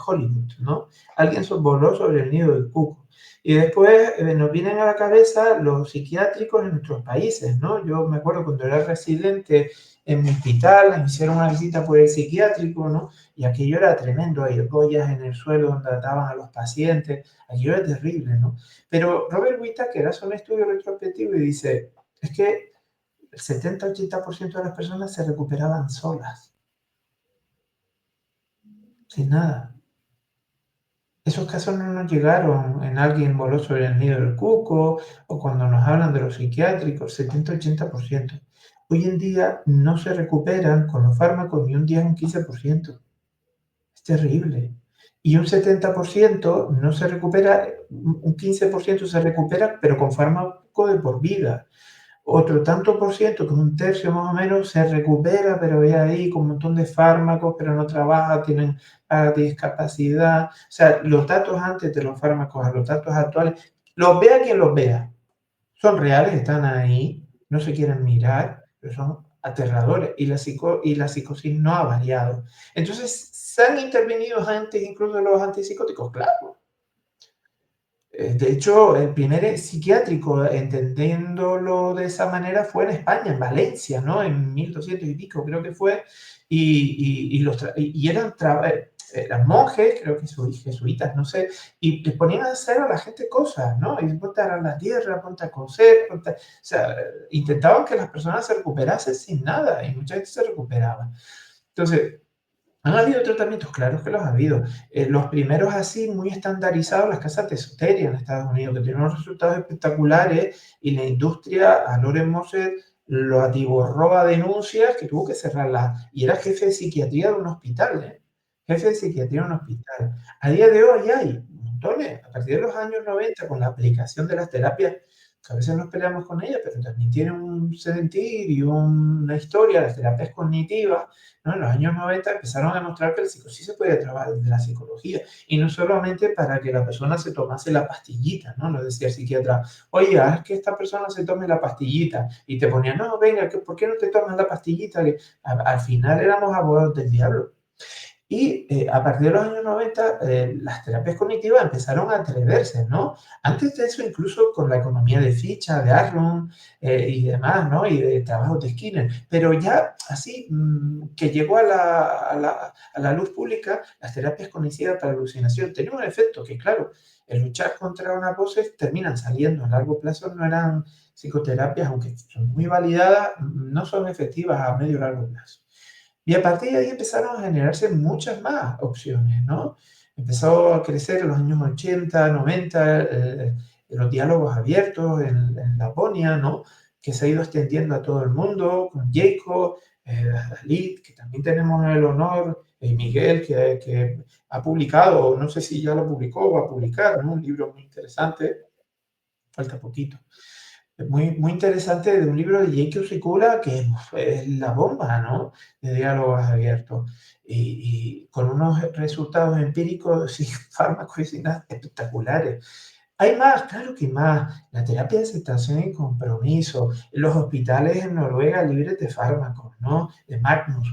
[SPEAKER 3] Hollywood, ¿no? Alguien voló sobre el nido del cuco. Y después nos vienen a la cabeza los psiquiátricos en nuestros países, ¿no? Yo me acuerdo cuando era residente en mi hospital, me hicieron una visita por el psiquiátrico, ¿no? Y aquello era tremendo, hay argollas en el suelo donde trataban a los pacientes, aquello era terrible, ¿no? Pero Robert Whittaker hace un estudio retrospectivo y dice, es que el 70-80% de las personas se recuperaban solas, sin nada. Esos casos no nos llegaron en alguien voló sobre el nido del cuco o cuando nos hablan de los psiquiátricos, 70-80%. Hoy en día no se recuperan con los fármacos ni un 10 o un 15%. Es terrible. Y un 70% no se recupera, un 15% se recupera, pero con fármaco de por vida. Otro tanto por ciento, como un tercio más o menos, se recupera, pero ya ahí con un montón de fármacos, pero no trabaja, tienen discapacidad. O sea, los datos antes de los fármacos a los datos actuales, los vea quien los vea, son reales, están ahí, no se quieren mirar, pero son aterradores y la psicosis no ha variado. Entonces, ¿se han intervenido antes incluso de los antipsicóticos? Claro. De hecho, el primer psiquiátrico, entendiéndolo de esa manera, fue en España, en Valencia, ¿no? En 1200 y pico, creo que fue. Y eran monjes, creo que jesuitas, no sé, y les ponían a hacer a la gente cosas, ¿no? Y ponte a arar la tierra, ponte a coser, o sea, intentaban que las personas se recuperasen sin nada, y mucha gente se recuperaba. Entonces, han habido tratamientos, claro que los ha habido. Los primeros así, muy estandarizados, las casas de esoteria en Estados Unidos, que tienen unos resultados espectaculares y la industria, a Loren Moser, lo atiborró a denuncias que tuvo que cerrarla. Y era jefe de psiquiatría de un hospital, ¿eh? Jefe de psiquiatría de un hospital. A día de hoy hay montones, a partir de los años 90, con la aplicación de las terapias, que a veces nos peleamos con ellas, pero también tienen un sentir y una historia, las terapias cognitivas, ¿no? En los años 90 empezaron a demostrar que el psicosis se podía trabajar desde la psicología y no solamente para que la persona se tomase la pastillita, ¿no? Nos decía el psiquiatra, oye, haz que esta persona se tome la pastillita y te ponía, no, venga, ¿por qué no te tomas la pastillita? Que al final éramos abogados del diablo. Y a partir de los años 90, las terapias cognitivas empezaron a atreverse, ¿no? Antes de eso, incluso con la economía de ficha, de Arlon y demás, ¿no? Y de trabajos de Skinner. Pero ya así que llegó a la luz pública, las terapias cognitivas para alucinación tenían un efecto que, claro, el luchar contra una pose terminan saliendo. A largo plazo no eran psicoterapias, aunque son muy validadas, no son efectivas a medio y largo plazo. Y a partir de ahí empezaron a generarse muchas más opciones, ¿no? Empezó a crecer en los años 80, 90, los diálogos abiertos en Laponia, ¿no? Que se ha ido extendiendo a todo el mundo, con Jacob, Dalit, que también tenemos el honor, y Miguel, que ha publicado, no sé si ya lo publicó o va a publicar, ¿no? Un libro muy interesante, falta poquito. Muy, muy interesante, de un libro de J.K. Sikula que es la bomba, ¿no? De diálogos abiertos y con unos resultados empíricos sin fármacos y sin nada espectaculares. Hay más, claro que más. La terapia de aceptación y compromiso, los hospitales en Noruega libres de fármacos, ¿no? De Magnus.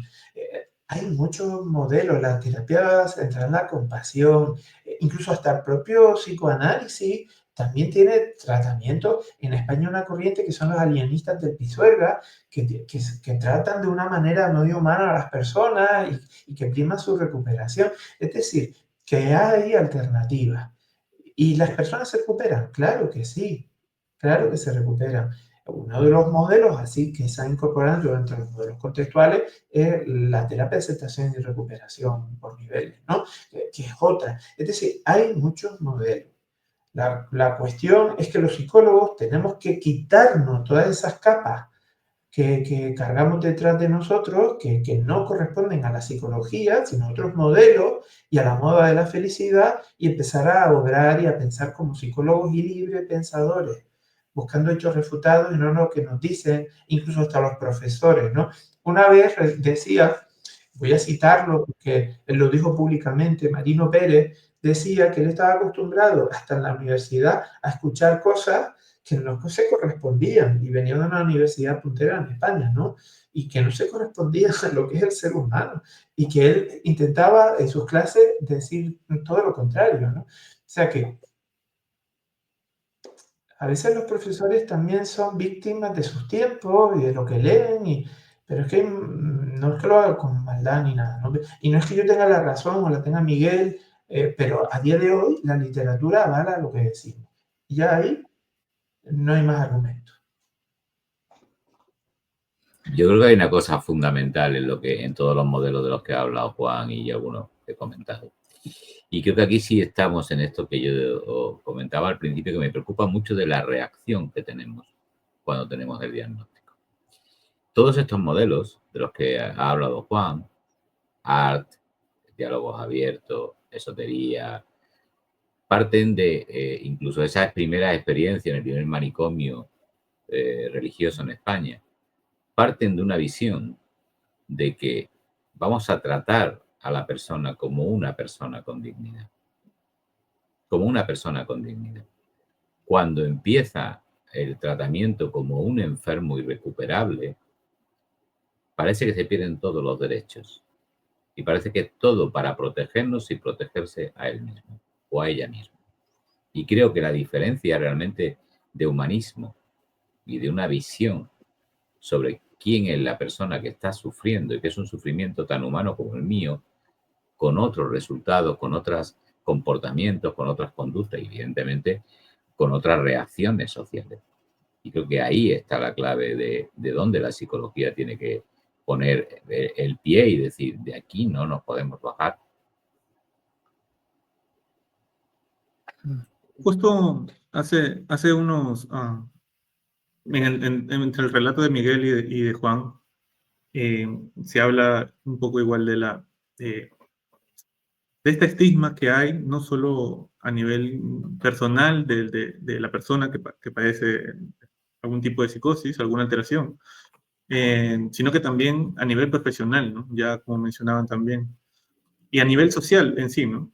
[SPEAKER 3] Hay muchos modelos, la terapia centrada en la compasión, incluso hasta el propio psicoanálisis también tiene tratamiento. En España una corriente que son los alienistas del Pisuerga, que tratan de una manera muy humana a las personas y que priman su recuperación. Es decir, que hay alternativas. ¿Y las personas se recuperan? Claro que sí, claro que se recuperan. Uno de los modelos así que se ha incorporado entre los modelos contextuales es la terapia de aceptación y recuperación por niveles, ¿no? Que es otra. Es decir, hay muchos modelos. La cuestión es que los psicólogos tenemos que quitarnos todas esas capas que cargamos detrás de nosotros, que no corresponden a la psicología, sino a otros modelos y a la moda de la felicidad, y empezar a obrar y a pensar como psicólogos y libres pensadores, buscando hechos refutados y no lo que nos dicen, incluso hasta los profesores, ¿no? Una vez decía, voy a citarlo porque él lo dijo públicamente, Marino Pérez, decía que él estaba acostumbrado hasta en la universidad a escuchar cosas que no se correspondían y venía de una universidad puntera en España, ¿no? Y que no se correspondían a lo que es el ser humano y que él intentaba en sus clases decir todo lo contrario, ¿no? O sea que a veces los profesores también son víctimas de sus tiempos y de lo que leen, pero es que no es que lo haga con maldad ni nada, ¿no? Y no es que yo tenga la razón o la tenga Miguel, pero a día de hoy la literatura avala lo que decimos. Y ya ahí no hay más argumentos.
[SPEAKER 4] Yo creo que hay una cosa fundamental en todos los modelos de los que ha hablado Juan y algunos que he comentado. Y creo que aquí sí estamos en esto que yo os comentaba al principio, que me preocupa mucho de la reacción que tenemos cuando tenemos el diagnóstico. Todos estos modelos de los que ha hablado Juan, ART, diálogos abiertos, esotería, parten de incluso esa primera experiencia en el primer manicomio religioso en España, parten de una visión de que vamos a tratar a la persona como una persona con dignidad. Como una persona con dignidad. Cuando empieza el tratamiento como un enfermo irrecuperable, parece que se pierden todos los derechos. Y parece que todo para protegernos y protegerse a él mismo o a ella misma. Y creo que la diferencia realmente de humanismo y de una visión sobre quién es la persona que está sufriendo y que es un sufrimiento tan humano como el mío, con otros resultados, con otros comportamientos, con otras conductas y evidentemente con otras reacciones sociales. Y creo que ahí está la clave de dónde la psicología tiene que poner el pie y decir, de aquí no nos podemos bajar.
[SPEAKER 1] Justo hace unos, entre el relato de Miguel y de Juan, se habla un poco igual de este estigma que hay, no solo a nivel personal de la persona que padece algún tipo de psicosis, alguna alteración, sino que también a nivel profesional, ¿no? Ya como mencionaban también, y a nivel social en sí, ¿no?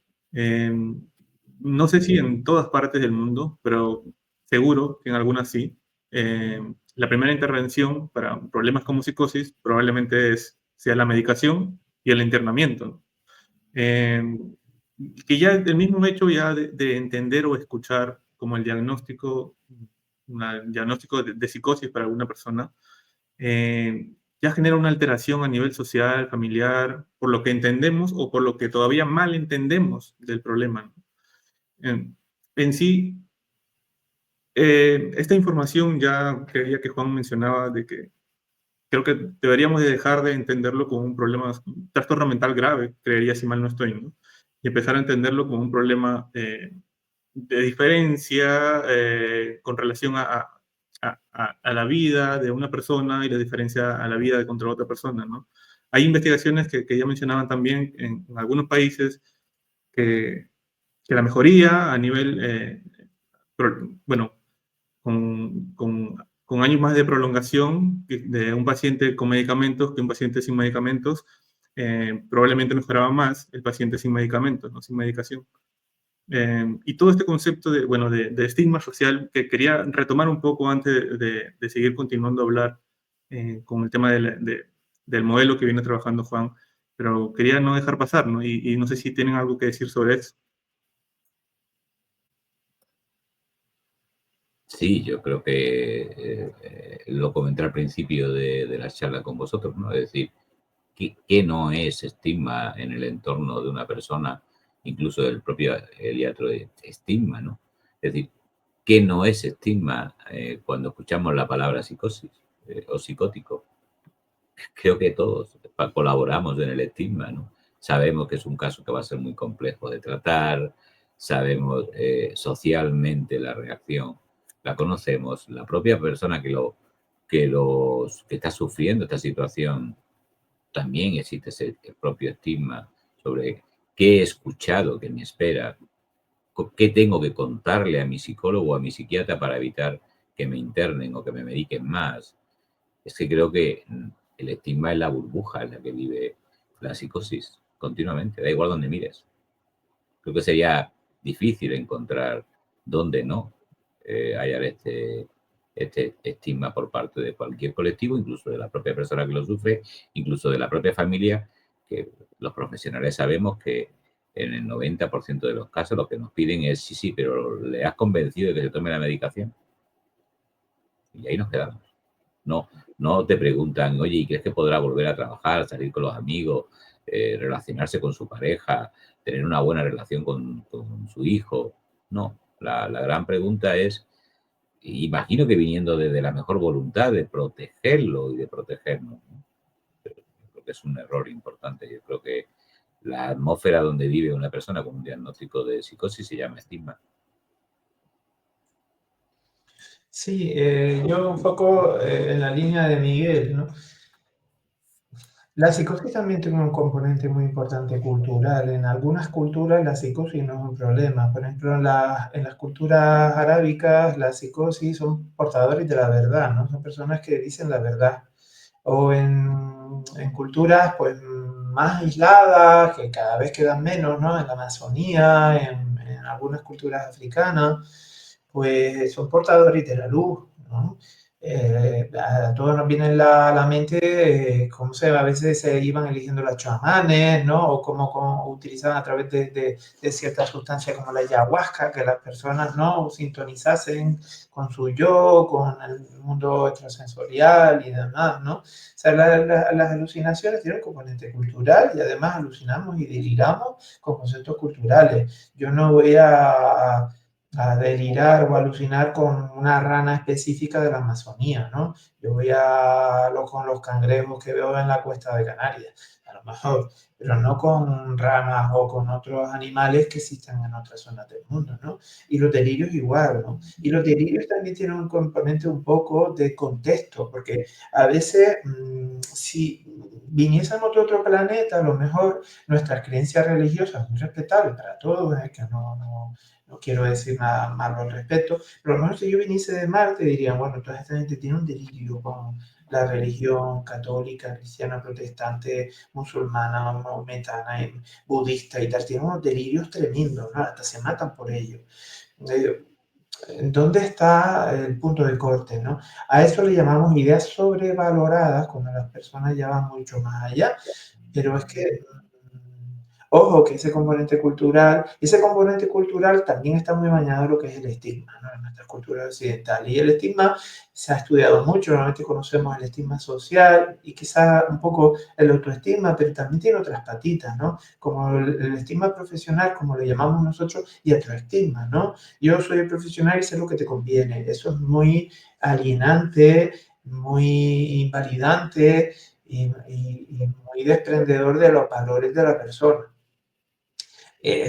[SPEAKER 1] No sé si en todas partes del mundo, pero seguro que en algunas sí. La primera intervención para problemas como psicosis probablemente sea la medicación y el internamiento, ¿no? Que ya el mismo hecho ya de entender o escuchar como el diagnóstico, un diagnóstico de psicosis para alguna persona, ya genera una alteración a nivel social, familiar, por lo que entendemos o por lo que todavía mal entendemos del problema, ¿no? En sí, esta información ya creía que Juan mencionaba de que creo que deberíamos de dejar de entenderlo como un problema, un trastorno mental grave, creería si mal no estoy, ¿no? Y empezar a entenderlo como un problema de diferencia con relación a la vida de una persona y la diferencia a la vida de contra otra persona, ¿no? Hay investigaciones que ya mencionaban también en algunos países que la mejoría a nivel, bueno, con años más de prolongación de un paciente con medicamentos que un paciente sin medicamentos, probablemente mejoraba más el paciente sin medicamentos, no sin medicación. Y todo este concepto de estigma social que quería retomar un poco antes de seguir continuando a hablar con el tema del modelo que viene trabajando Juan, pero quería no dejar pasar, ¿no? Y no sé si tienen algo que decir sobre eso.
[SPEAKER 4] Sí, yo creo que lo comenté al principio de la charla con vosotros, ¿no? Es decir, ¿qué no es estigma en el entorno de una persona? Incluso el propio Eliatro de estigma, ¿no? Es decir, ¿qué no es estigma cuando escuchamos la palabra psicosis o psicótico? Creo que todos colaboramos en el estigma, ¿no? Sabemos que es un caso que va a ser muy complejo de tratar, sabemos socialmente la reacción, la conocemos, la propia persona que está sufriendo esta situación, también existe ese propio estigma sobre qué he escuchado que me espera, qué tengo que contarle a mi psicólogo o a mi psiquiatra para evitar que me internen o que me mediquen más. Es que creo que el estigma es la burbuja en la que vive la psicosis continuamente, da igual donde mires. Creo que sería difícil encontrar dónde no hallar este estigma por parte de cualquier colectivo, incluso de la propia persona que lo sufre, incluso de la propia familia, que los profesionales sabemos que en el 90% de los casos lo que nos piden es sí, pero ¿le has convencido de que se tome la medicación? Y ahí nos quedamos. No te preguntan, oye, ¿y crees que podrá volver a trabajar, salir con los amigos, relacionarse con su pareja, tener una buena relación con su hijo? No, la gran pregunta es, imagino que viniendo desde la mejor voluntad de protegerlo y de protegernos, ¿no? Pero creo que es un error importante. Yo creo que la atmósfera donde vive una persona con un diagnóstico de psicosis se llama estigma.
[SPEAKER 3] Sí, yo un poco en la línea de Miguel, ¿no? La psicosis también tiene un componente muy importante cultural. En algunas culturas la psicosis no es un problema. Por ejemplo, en las culturas arábicas la psicosis son portadores de la verdad, ¿no? Son personas que dicen la verdad. O en culturas pues más aisladas, que cada vez quedan menos, ¿no? En la Amazonía, en algunas culturas africanas, pues son portadores de la luz, ¿no? A todos nos viene a la mente cómo a veces se iban eligiendo los chamanes, ¿no? O cómo utilizaban a través de ciertas sustancias como la ayahuasca, que las personas, ¿no? Sintonizasen con su yo, con el mundo extrasensorial y demás, ¿no? O sea, las alucinaciones tienen un componente cultural y además alucinamos y deliramos con conceptos culturales. Yo no voy a delirar o alucinar con una rana específica de la Amazonía, ¿no? Yo voy con los cangrejos que veo en la Cuesta de Canarias, a lo mejor, pero no con ranas o con otros animales que existen en otras zonas del mundo, ¿no? Y los delirios igual, ¿no? Y los delirios también tienen un componente un poco de contexto, porque a veces si viniésemos de otro planeta, a lo mejor nuestras creencias religiosas, muy respetables para todos, que no quiero decir nada malo al respecto, pero a lo mejor si yo viniese de Marte dirían, bueno, toda esta gente tiene un delirio con la religión católica, cristiana, protestante, musulmana, maometana, budista y tal, tienen unos delirios tremendos, ¿no? Hasta se matan por ello. ¿Dónde está el punto de corte, ¿no? A eso le llamamos ideas sobrevaloradas, cuando las personas ya van mucho más allá, pero es que ojo, que ese componente cultural también está muy bañado en lo que es el estigma, ¿no? En nuestra cultura occidental. Y el estigma se ha estudiado mucho, normalmente conocemos el estigma social y quizá un poco el autoestigma, pero también tiene otras patitas, ¿no? Como el estigma profesional, como lo llamamos nosotros, y otro estigma, ¿no? Yo soy el profesional y sé lo que te conviene. Eso es muy alienante, muy invalidante y muy desprendedor de los valores de la persona.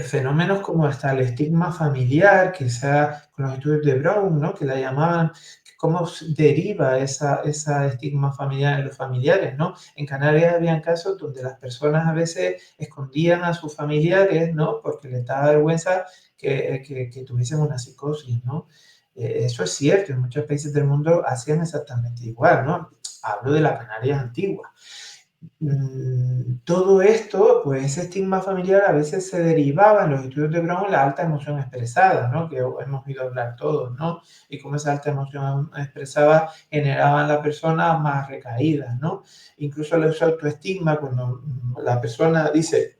[SPEAKER 3] Fenómenos como hasta el estigma familiar, quizá con los estudios de Brown, ¿no? Que la llamaban, cómo deriva esa estigma familiar en los familiares, ¿no? En Canarias habían casos donde las personas a veces escondían a sus familiares, ¿no? Porque les daba vergüenza que tuviesen una psicosis, ¿no? Eso es cierto, en muchos países del mundo hacían exactamente igual, ¿no? Hablo de las Canarias antiguas. Todo esto, pues ese estigma familiar a veces se derivaba en los estudios de Brown en la alta emoción expresada, ¿no? Que hemos oído hablar todos, ¿no? Y cómo esa alta emoción expresada generaba en la persona más recaídas, ¿no? Incluso el autoestigma, cuando la persona dice,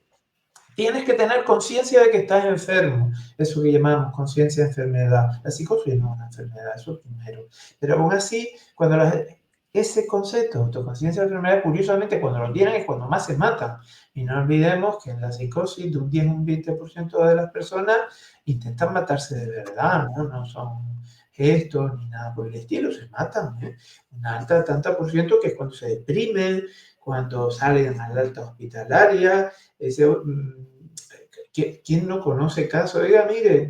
[SPEAKER 3] tienes que tener conciencia de que estás enfermo, eso que llamamos conciencia de enfermedad. La psicosis no es una enfermedad, eso es primero. Pero aún así, cuando ese concepto de autoconciencia de enfermedad, curiosamente, cuando lo tienen es cuando más se matan. Y no olvidemos que en la psicosis de un 10 o un 20% de las personas intentan matarse de verdad, ¿no? No son gestos ni nada por el estilo, se matan, ¿eh? Una alta, tanta por ciento que es cuando se deprimen, cuando salen a la alta hospitalaria, ¿quién no conoce casos? Oiga, mire,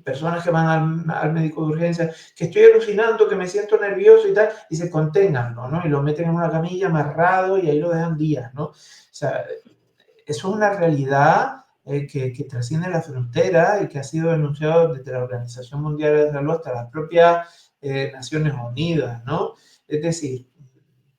[SPEAKER 3] personas que van al médico de urgencia, que estoy alucinando, que me siento nervioso y tal, y se conténganlo, ¿no? Y lo meten en una camilla amarrado y ahí lo dejan días, ¿no? O sea, eso es una realidad que trasciende la frontera y que ha sido denunciado desde la Organización Mundial de la Salud hasta las propias Naciones Unidas, ¿no? Es decir,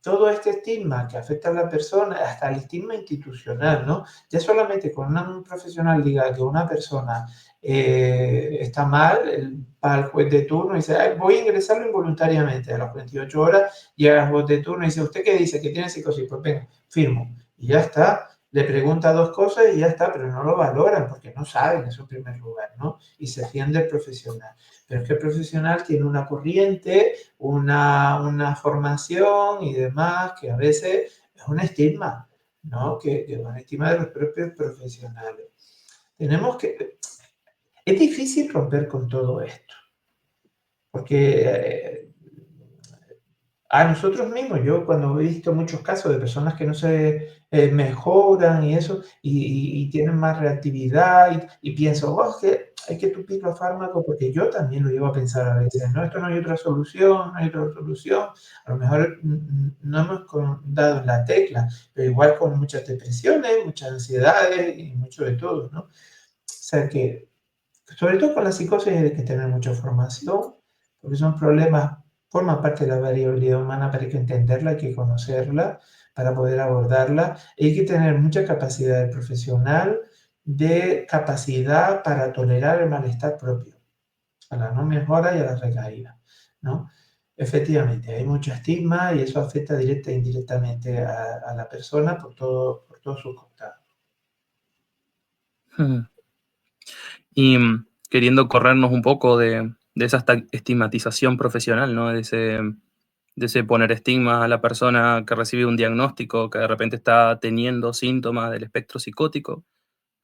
[SPEAKER 3] todo este estigma que afecta a la persona, hasta el estigma institucional, ¿no? Ya solamente con un profesional diga que una persona está mal, va al juez de turno y dice, "Ay, voy a ingresarlo involuntariamente a las 48 horas", y al juez de turno y dice, ¿usted qué dice? ¿Que tiene psicosis? Pues venga, firmo. Y ya está. Le pregunta 2 cosas y ya está, pero no lo valoran porque no saben eso en primer lugar, ¿no? Y se defiende el profesional. Pero es que el profesional tiene una corriente, una formación y demás, que a veces es un estigma, ¿no? Que es un estigma de los propios profesionales. Es difícil romper con todo esto, porque a nosotros mismos, yo cuando he visto muchos casos de personas que no se mejoran y eso, y tienen más reactividad, y pienso, oh, es que hay que tupir los fármacos, porque yo también lo llevo a pensar a veces, no, esto no hay otra solución, no hay otra solución, a lo mejor no hemos dado en la tecla, pero igual con muchas depresiones, muchas ansiedades y mucho de todo, ¿no? O sea que, sobre todo con la psicosis hay que tener mucha formación, porque son problemas, forman parte de la variabilidad humana, pero hay que entenderla, hay que conocerla para poder abordarla. Y hay que tener mucha capacidad de profesional, de capacidad para tolerar el malestar propio, a la no mejora y a la recaída, ¿no? Efectivamente, hay mucho estigma y eso afecta directa e indirectamente a la persona por todos sus costados.
[SPEAKER 2] Y queriendo corrernos un poco de esa estigmatización profesional, ¿no? De ese poner estigma a la persona que recibe un diagnóstico, que de repente está teniendo síntomas del espectro psicótico,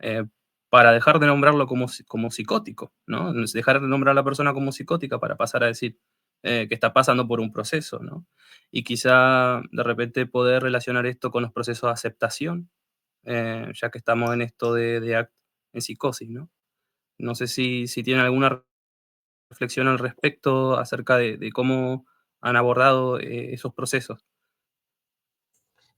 [SPEAKER 2] eh, para dejar de nombrarlo como psicótico, ¿no? Dejar de nombrar a la persona como psicótica para pasar a decir que está pasando por un proceso, ¿no? Y quizá de repente poder relacionar esto con los procesos de aceptación, ya que estamos en esto de ACT en psicosis, ¿no? No sé si tienen alguna reflexión al respecto acerca de cómo han abordado esos procesos.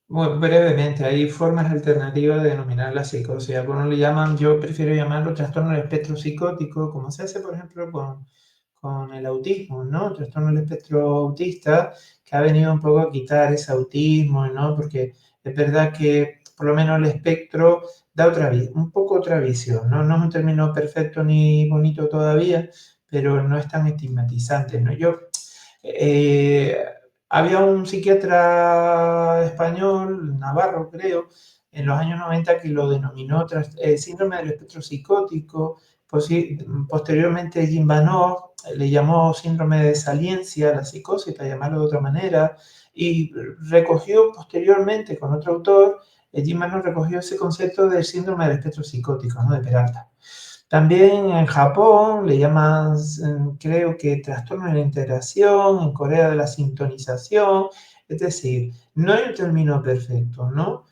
[SPEAKER 3] Muy brevemente, hay formas alternativas de denominar la psicosis. Algunos le llaman, yo prefiero llamarlo trastorno del espectro psicótico, como se hace, por ejemplo, con el autismo, ¿no? El trastorno del espectro autista, que ha venido un poco a quitar ese autismo, ¿no? Porque es verdad que por lo menos el espectro da un poco otra visión, ¿no? No es un término perfecto ni bonito todavía, pero no es tan estigmatizante, ¿no? Eh, Había un psiquiatra español, Navarro creo, en los años 90 que lo denominó síndrome del espectro psicótico. Posteriormente Jim Banov le llamó síndrome de desaliencia, la psicosis, para llamarlo de otra manera, y recogió posteriormente con otro autor, Jim Banov recogió ese concepto del síndrome del espectro psicótico, ¿no? De Peralta. También en Japón le llaman, creo que trastorno de la integración, en Corea de la sintonización, es decir, no hay un término perfecto, ¿no?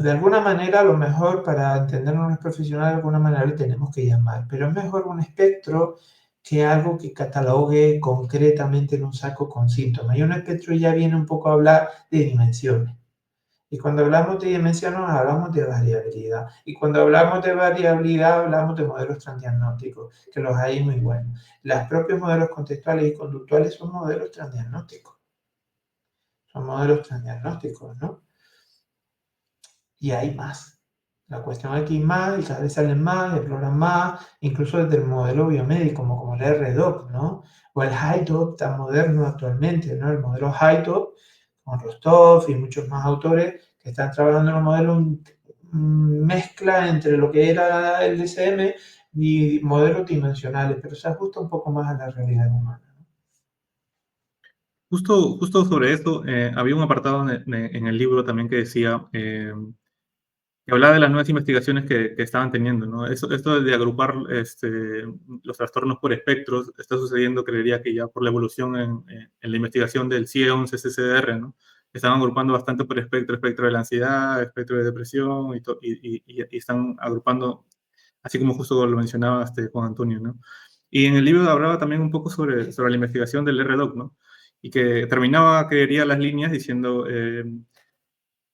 [SPEAKER 3] De alguna manera, a lo mejor para entendernos los profesionales, de alguna manera le tenemos que llamar, pero es mejor un espectro que algo que catalogue concretamente en un saco con síntomas. Y un espectro ya viene un poco a hablar de dimensiones. Y cuando hablamos de dimensiones, hablamos de variabilidad. Y cuando hablamos de variabilidad, hablamos de modelos transdiagnósticos, que los hay muy buenos. Los propios modelos contextuales y conductuales son modelos transdiagnósticos. Son modelos transdiagnósticos, ¿no? Y hay más. La cuestión es que hay más y cada vez salen más, exploran más, incluso desde el modelo biomédico, como el RDoc, ¿no? O el HiTOP tan moderno actualmente, ¿no? El modelo HiTOP, con Rostov y muchos más autores que están trabajando en un modelo mezcla entre lo que era el DSM y modelos dimensionales, pero se ajusta un poco más a la realidad humana.
[SPEAKER 1] Justo sobre eso, había un apartado en el libro también que decía, que hablaba de las nuevas investigaciones que estaban teniendo, ¿no? Esto de agrupar los trastornos por espectros está sucediendo, creería que ya por la evolución en la investigación del CIE-11 CCDR, ¿no? Estaban agrupando bastante por espectro de la ansiedad, espectro de depresión, y están agrupando así como justo lo mencionaba Juan Antonio, ¿no? Y en el libro hablaba también un poco sobre la investigación del RDoc, ¿no? Y que terminaba, creería, las líneas diciendo,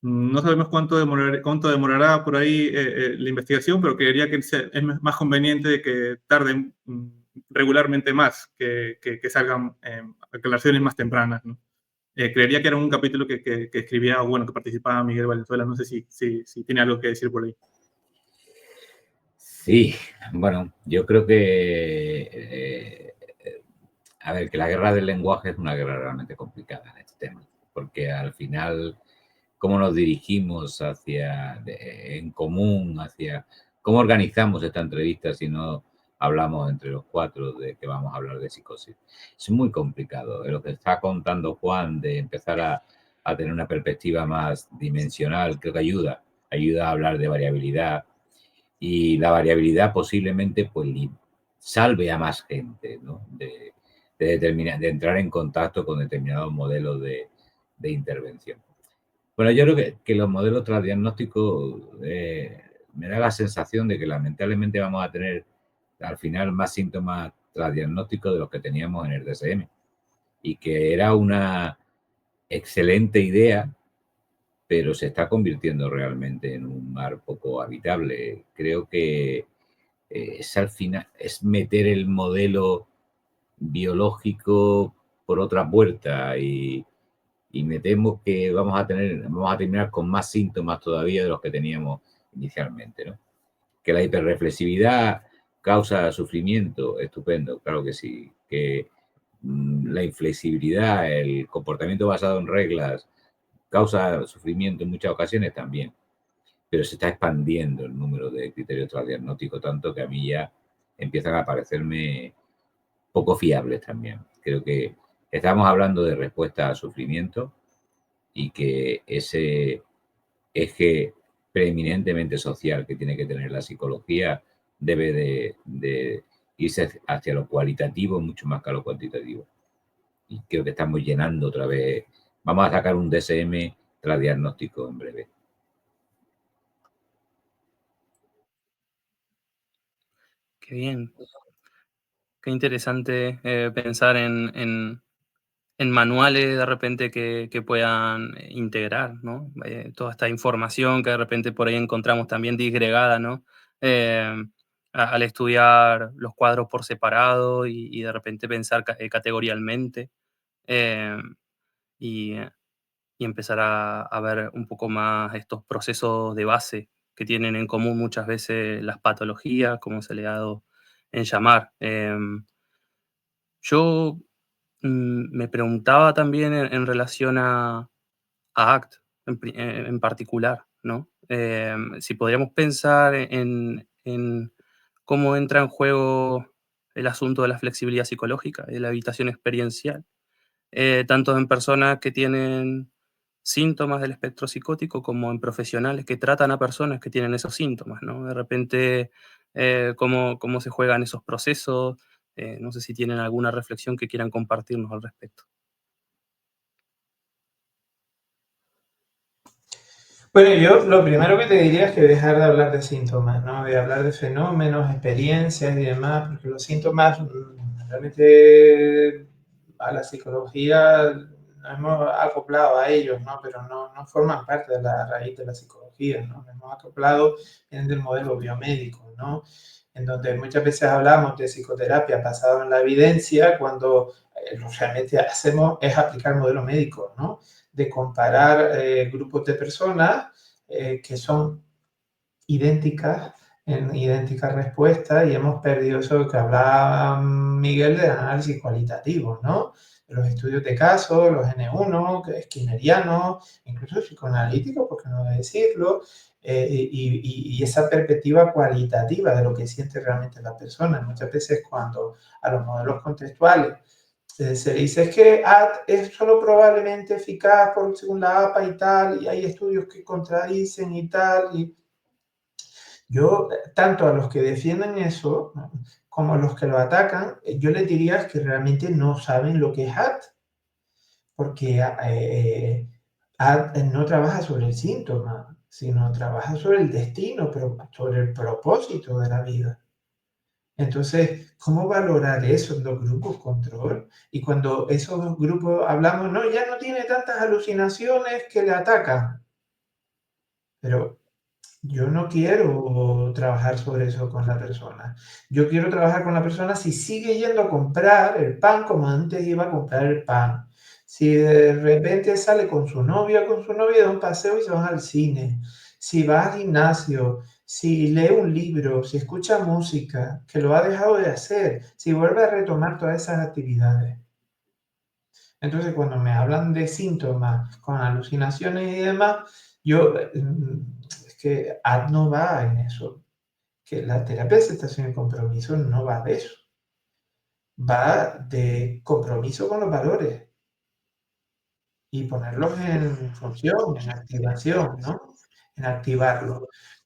[SPEAKER 1] no sabemos cuánto demorará por ahí la investigación, pero creería que es más conveniente que tarden regularmente más, que salgan aclaraciones más tempranas, ¿no? Creería que era un capítulo que escribía, bueno, que participaba Miguel Valenzuela. No sé si tiene algo que decir por ahí.
[SPEAKER 4] Sí, bueno, yo creo que, a ver, que la guerra del lenguaje es una guerra realmente complicada en este tema, porque al final, cómo nos dirigimos en común, cómo organizamos esta entrevista si no hablamos entre los cuatro de que vamos a hablar de psicosis. Es muy complicado. Lo que está contando Juan de empezar a tener una perspectiva más dimensional, creo que ayuda a hablar de variabilidad, y la variabilidad posiblemente pues salve a más gente, ¿no? de de entrar en contacto con determinados modelos de intervención. Bueno, yo creo que los modelos transdiagnósticos me da la sensación de que lamentablemente vamos a tener al final más síntomas transdiagnósticos de los que teníamos en el DSM, y que era una excelente idea, pero se está convirtiendo realmente en un mar poco habitable. Creo que al final es meter el modelo biológico por otra puerta, y me temo que vamos a terminar con más síntomas todavía de los que teníamos inicialmente, ¿no? Que la hiperreflexividad causa sufrimiento, estupendo, claro que sí. Que la inflexibilidad, el comportamiento basado en reglas, causa sufrimiento en muchas ocasiones también. Pero se está expandiendo el número de criterios transdiagnósticos tanto que a mí ya empiezan a parecerme poco fiables también. Creo que estamos hablando de respuesta al sufrimiento, y que ese eje preeminentemente social que tiene que tener la psicología debe de irse hacia lo cualitativo mucho más que a lo cuantitativo. Y creo que estamos llenando otra vez. Vamos a sacar un DSM transdiagnóstico en breve.
[SPEAKER 2] Qué bien. Qué interesante pensar en manuales de repente que puedan integrar, ¿no? Toda esta información que de repente por ahí encontramos también disgregada, ¿no? Al estudiar los cuadros por separado y de repente pensar categorialmente, eh, y, y empezar a ver un poco más estos procesos de base que tienen en común muchas veces las patologías, como se le ha dado en llamar. Yo me preguntaba también en relación a ACT en particular, ¿no? Si podríamos pensar en cómo entra en juego el asunto de la flexibilidad psicológica, de la habitación experiencial, tanto en personas que tienen síntomas del espectro psicótico como en profesionales que tratan a personas que tienen esos síntomas, ¿no? De repente, cómo se juegan esos procesos. No sé si tienen alguna reflexión que quieran compartirnos al respecto.
[SPEAKER 3] Bueno, yo lo primero que te diría es que dejar de hablar de síntomas, ¿no? De hablar de fenómenos, experiencias y demás, porque los síntomas realmente a la psicología nos hemos acoplado a ellos, ¿no? Pero no forman parte de la raíz de la psicología, ¿no? Nos hemos acoplado en el modelo biomédico, ¿no? En donde muchas veces hablamos de psicoterapia basada en la evidencia, cuando lo que realmente hacemos es aplicar modelo médico, ¿no? De comparar grupos de personas que son idénticas en idénticas respuestas, y hemos perdido eso que hablaba Miguel del análisis cualitativo, ¿no? De los estudios de casos, los N1, skinnerianos, incluso psicoanalíticos, por qué no decirlo, y esa perspectiva cualitativa de lo que siente realmente la persona. Muchas veces cuando a los modelos contextuales se dice es que ACT es solo probablemente eficaz según la APA y tal, y hay estudios que contradicen y tal. Y yo, tanto a los que defienden eso, ¿no?, como a los que lo atacan, yo les diría que realmente no saben lo que es ACT, porque ACT no trabaja sobre el síntoma, sino trabaja sobre el destino, pero sobre el propósito de la vida. Entonces, ¿cómo valorar eso en los grupos control? Y cuando esos grupos hablamos, no, ya no tiene tantas alucinaciones que le atacan. Pero yo no quiero trabajar sobre eso con la persona. Yo quiero trabajar con la persona si sigue yendo a comprar el pan como antes iba a comprar el pan. Si de repente sale con su novia o con su novia de un paseo y se van al cine. Si va al gimnasio, si lee un libro, si escucha música, que lo ha dejado de hacer, si vuelve a retomar todas esas actividades. Entonces, cuando me hablan de síntomas con alucinaciones y demás, yo, es que no va en eso. Que la terapia de aceptación y compromiso no va de eso. Va de compromiso con los valores y ponerlos en función, en activación, ¿no? En activarlos.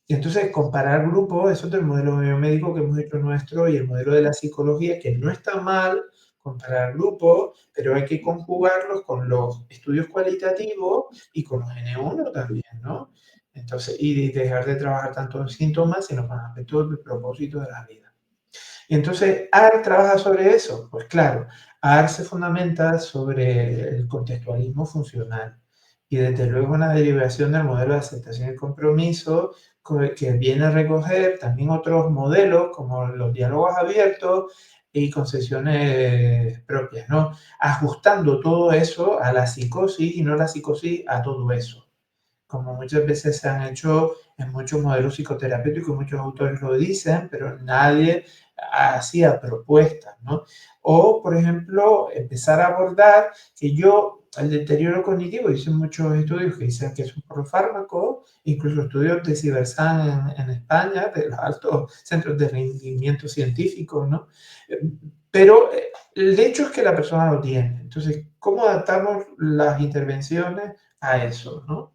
[SPEAKER 3] Y entonces, comparar grupos, eso del modelo biomédico que hemos hecho nuestro y el modelo de la psicología, que no está mal comparar grupos, pero hay que conjugarlos con los estudios cualitativos y con los N1 también, ¿no? Entonces, y dejar de trabajar tanto en síntomas, sino con aspectos del propósito de la vida. Y entonces, AR trabaja sobre eso. Pues claro, AR se fundamenta sobre el contextualismo funcional y desde luego una derivación del modelo de aceptación y compromiso que viene a recoger también otros modelos como los diálogos abiertos y concesiones propias, ¿no? Ajustando todo eso a la psicosis y no la psicosis a todo eso, como muchas veces se han hecho en muchos modelos psicoterapéuticos, muchos autores lo dicen, pero nadie hacía propuestas, ¿no? O, por ejemplo, empezar a abordar que el deterioro cognitivo, dicen muchos estudios que dicen que es por los fármacos, incluso estudios de Cyberscan en España, de los altos centros de rendimiento científico, ¿no? Pero el hecho es que la persona lo tiene. Entonces, ¿cómo adaptamos las intervenciones a eso, ¿no?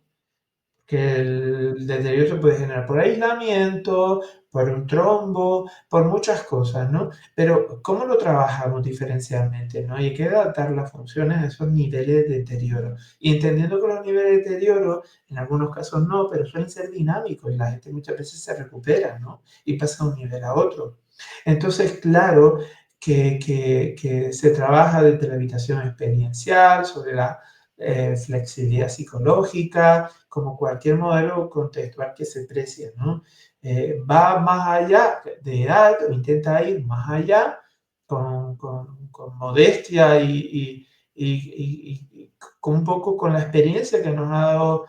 [SPEAKER 3] Que el deterioro se puede generar por aislamiento, por un trombo, por muchas cosas, ¿no? Pero ¿cómo lo trabajamos diferencialmente, ¿no? Y hay que adaptar las funciones a esos niveles de deterioro. Y entendiendo que los niveles de deterioro, en algunos casos no, pero suelen ser dinámicos y la gente muchas veces se recupera, ¿no? Y pasa de un nivel a otro. Entonces, claro que se trabaja desde la habitación experiencial, sobre la flexibilidad psicológica, como cualquier modelo contextual que se precie, ¿no? Va más allá de edad o intenta ir más allá con modestia y con un poco con la experiencia que nos ha dado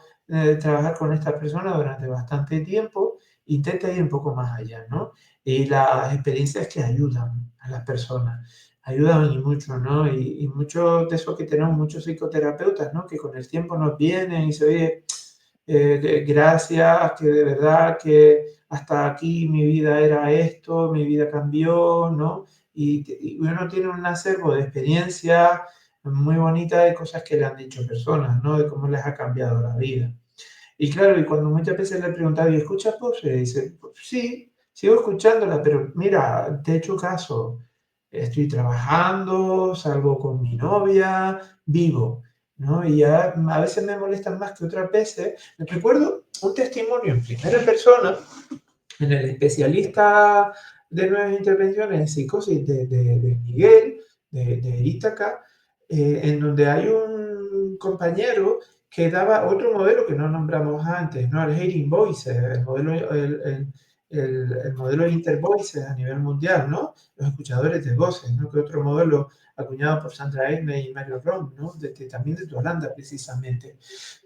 [SPEAKER 3] trabajar con esta persona durante bastante tiempo, intenta ir un poco más allá, ¿no? Y las experiencias que ayudan a las personas ayudan y mucho, ¿no? Y mucho de eso que tenemos muchos psicoterapeutas, ¿no? Que con el tiempo nos vienen y se oye, gracias, que de verdad que hasta aquí mi vida era esto, mi vida cambió, ¿no? Y uno tiene un acervo de experiencias muy bonita de cosas que le han dicho personas, ¿no? De cómo les ha cambiado la vida. Y claro, y cuando muchas veces le he preguntado, ¿y escuchas voces? Dice, pues sí, sigo escuchándola, pero mira, te he hecho caso. Estoy trabajando, salgo con mi novia, vivo, ¿no? Y ya a veces me molestan más que otras veces. Me recuerdo un testimonio en primera persona en el especialista de nuevas intervenciones en psicosis de Miguel, de Ítaca, en donde hay un compañero que daba otro modelo que no nombramos antes, ¿no? El Hearing Voices, el modelo de Intervoices a nivel mundial, ¿no? Los escuchadores de voces, ¿no? Que otro modelo acuñado por Sandra Esme y Mario Rom, ¿no? También de Holanda, precisamente.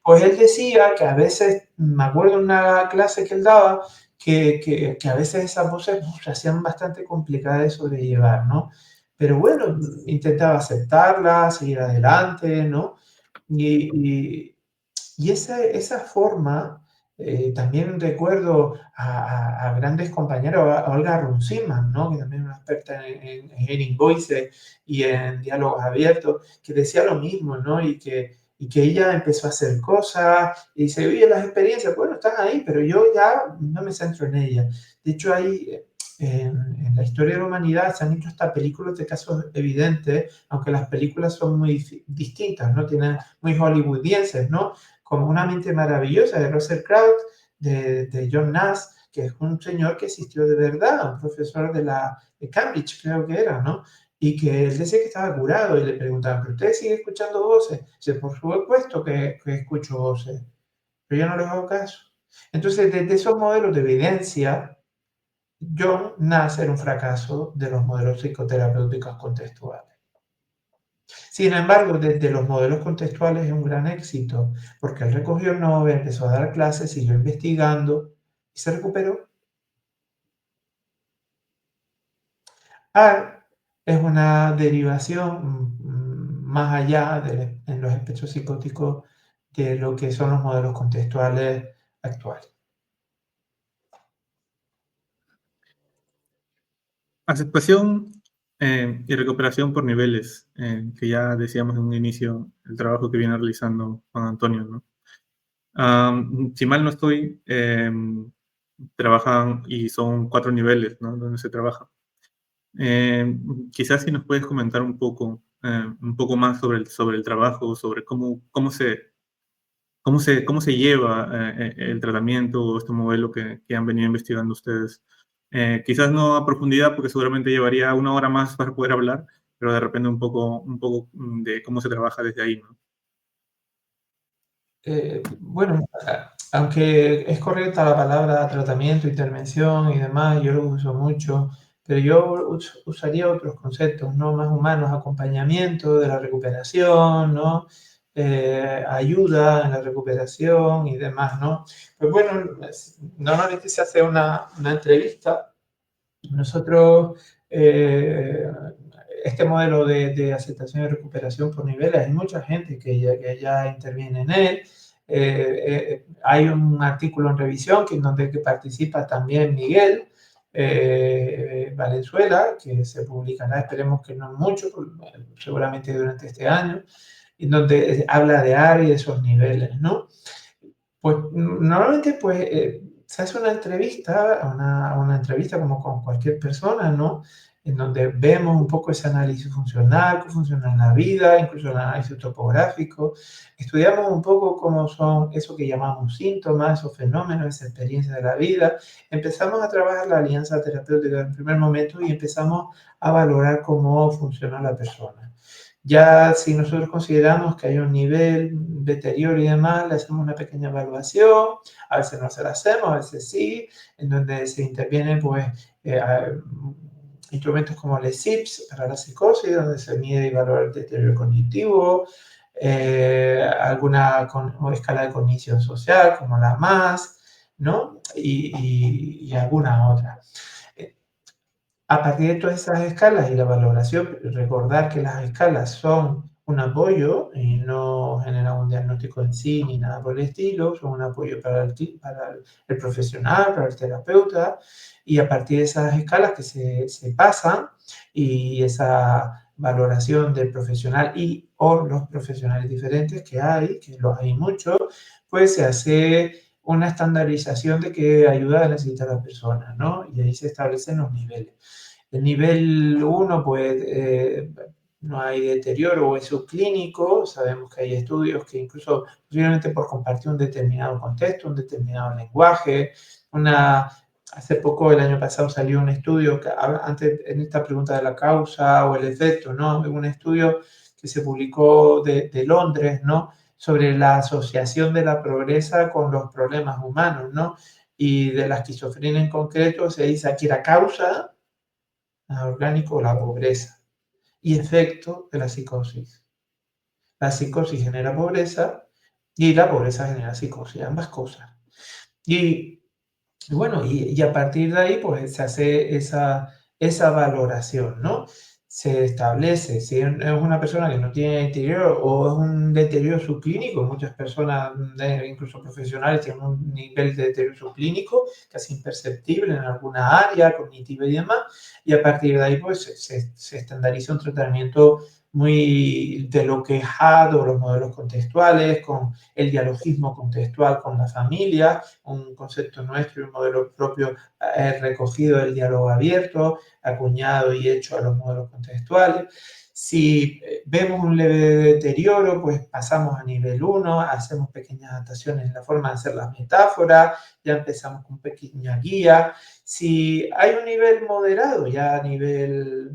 [SPEAKER 3] Pues él decía que a veces, me acuerdo en una clase que él daba, que a veces esas voces se hacían bastante complicadas de sobrellevar, ¿no? Pero bueno, intentaba aceptarlas, seguir adelante, ¿no? Y esa forma, también recuerdo a grandes compañeros, a Olga Runciman, ¿no? Que también es una experta en Hearing Voices y en diálogos abiertos, que decía lo mismo, ¿no? Y que ella empezó a hacer cosas y dice, oye, las experiencias, bueno, están ahí, pero yo ya no me centro en ellas. De hecho, hay en la historia de la humanidad se han hecho hasta películas de casos evidentes, aunque las películas son muy distintas, ¿no? Tienen muy hollywoodienses, ¿no? Como Una mente maravillosa de Russell Crowe, de John Nash, que es un señor que existió de verdad, un profesor de Cambridge, creo que era, ¿no? Y que él decía que estaba curado y le preguntaban, ¿pero usted sigue escuchando voces? Dice, por supuesto que escucho voces, pero yo no les hago caso. Entonces, desde esos modelos de evidencia, John Nash era un fracaso de los modelos psicoterapéuticos contextuales. Sin embargo, desde los modelos contextuales es un gran éxito, porque él recogió el Nobel, empezó a dar clases, siguió investigando y se recuperó. ART es una derivación más allá en los espectros psicóticos de lo que son los modelos contextuales actuales.
[SPEAKER 1] Aceptación y recuperación por niveles, que ya decíamos en un inicio, el trabajo que viene realizando Juan Antonio, ¿no? Si mal no estoy, trabajan y son 4 niveles, ¿no? Donde se trabaja. Quizás si nos puedes comentar un poco más sobre el trabajo, sobre cómo se lleva el tratamiento o este modelo que han venido investigando ustedes. Quizás no a profundidad, porque seguramente llevaría 1 hora más para poder hablar, pero de repente un poco de cómo se trabaja desde ahí, ¿no?
[SPEAKER 3] Bueno, aunque es correcta la palabra tratamiento, intervención y demás, yo lo uso mucho, pero yo usaría otros conceptos, ¿no? Más humanos, acompañamiento de la recuperación, ¿no? Ayuda en la recuperación y demás, ¿no? Pues bueno, normalmente se hace una entrevista. Nosotros, este modelo de aceptación y recuperación por niveles, hay mucha gente que ya interviene en él. Hay un artículo en revisión donde participa también Miguel Valenzuela, que se publicará, esperemos que no mucho, seguramente durante este año, en donde habla de AR y de esos niveles, ¿no? Pues normalmente pues, se hace una entrevista, una entrevista como con cualquier persona, ¿no? En donde vemos un poco ese análisis funcional, cómo funciona en la vida, incluso el análisis topográfico. Estudiamos un poco cómo son eso que llamamos síntomas, esos fenómenos, esa experiencia de la vida. Empezamos a trabajar la alianza terapéutica en primer momento y empezamos a valorar cómo funciona la persona. Ya si nosotros consideramos que hay un nivel de deterioro y demás, le hacemos una pequeña evaluación, a veces no se la hacemos, a veces sí, en donde se intervienen pues, instrumentos como el SIPS para la psicosis, donde se mide y valora el deterioro cognitivo, alguna escala de cognición social como la MAS, ¿no? Y alguna otra. A partir de todas esas escalas y la valoración, recordar que las escalas son un apoyo y no generan un diagnóstico en sí ni nada por el estilo, son un apoyo para el profesional, para el terapeuta, y a partir de esas escalas que se pasan y esa valoración del profesional y o los profesionales diferentes que los hay muchos, pues se hace una estandarización de qué ayuda necesita la persona, ¿no? Y ahí se establecen los niveles. El nivel 1, pues, no hay deterioro o es subclínico. Sabemos que hay estudios que incluso posiblemente por compartir un determinado contexto, un determinado lenguaje. Hace poco, el año pasado, salió un estudio, antes en esta pregunta de la causa o el efecto, ¿no? Un estudio que se publicó de Londres, ¿no? Sobre la asociación de la pobreza con los problemas humanos, ¿no? Y de la esquizofrenia en concreto se dice aquí la causa orgánico, la pobreza y efecto de la psicosis. La psicosis genera pobreza y la pobreza genera psicosis, ambas cosas. Y bueno, y a partir de ahí pues se hace esa valoración, ¿no? Se establece si es una persona que no tiene deterioro o es un deterioro subclínico. Muchas personas, incluso profesionales, tienen un nivel de deterioro subclínico casi imperceptible en alguna área cognitiva y demás, y a partir de ahí pues se estandariza un tratamiento muy de lo que es HAD o los modelos contextuales, con el dialogismo contextual con la familia, un concepto nuestro y un modelo propio recogido del diálogo abierto, acuñado y hecho a los modelos contextuales. Si vemos un leve deterioro, pues pasamos a nivel 1, hacemos pequeñas adaptaciones en la forma de hacer las metáforas, ya empezamos con pequeña guía. Si hay un nivel moderado, ya a nivel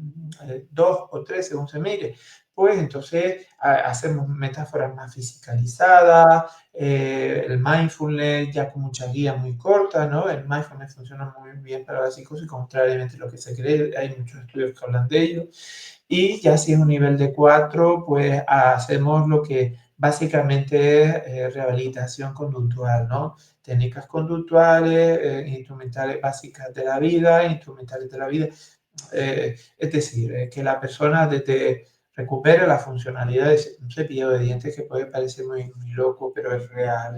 [SPEAKER 3] 2 o 3, según se mire, pues entonces hacemos metáforas más fisicalizadas, el mindfulness ya con mucha guía muy corta, ¿no? El mindfulness funciona muy bien para la psicosis, contrariamente a lo que se cree, hay muchos estudios que hablan de ello. Y ya si es un nivel de 4, pues hacemos lo que básicamente es rehabilitación conductual, ¿no? Técnicas conductuales, instrumentales básicas de la vida, instrumentales de la vida. Es decir, que la persona recupere la funcionalidad de un cepillo de dientes que puede parecer muy, muy loco, pero es real.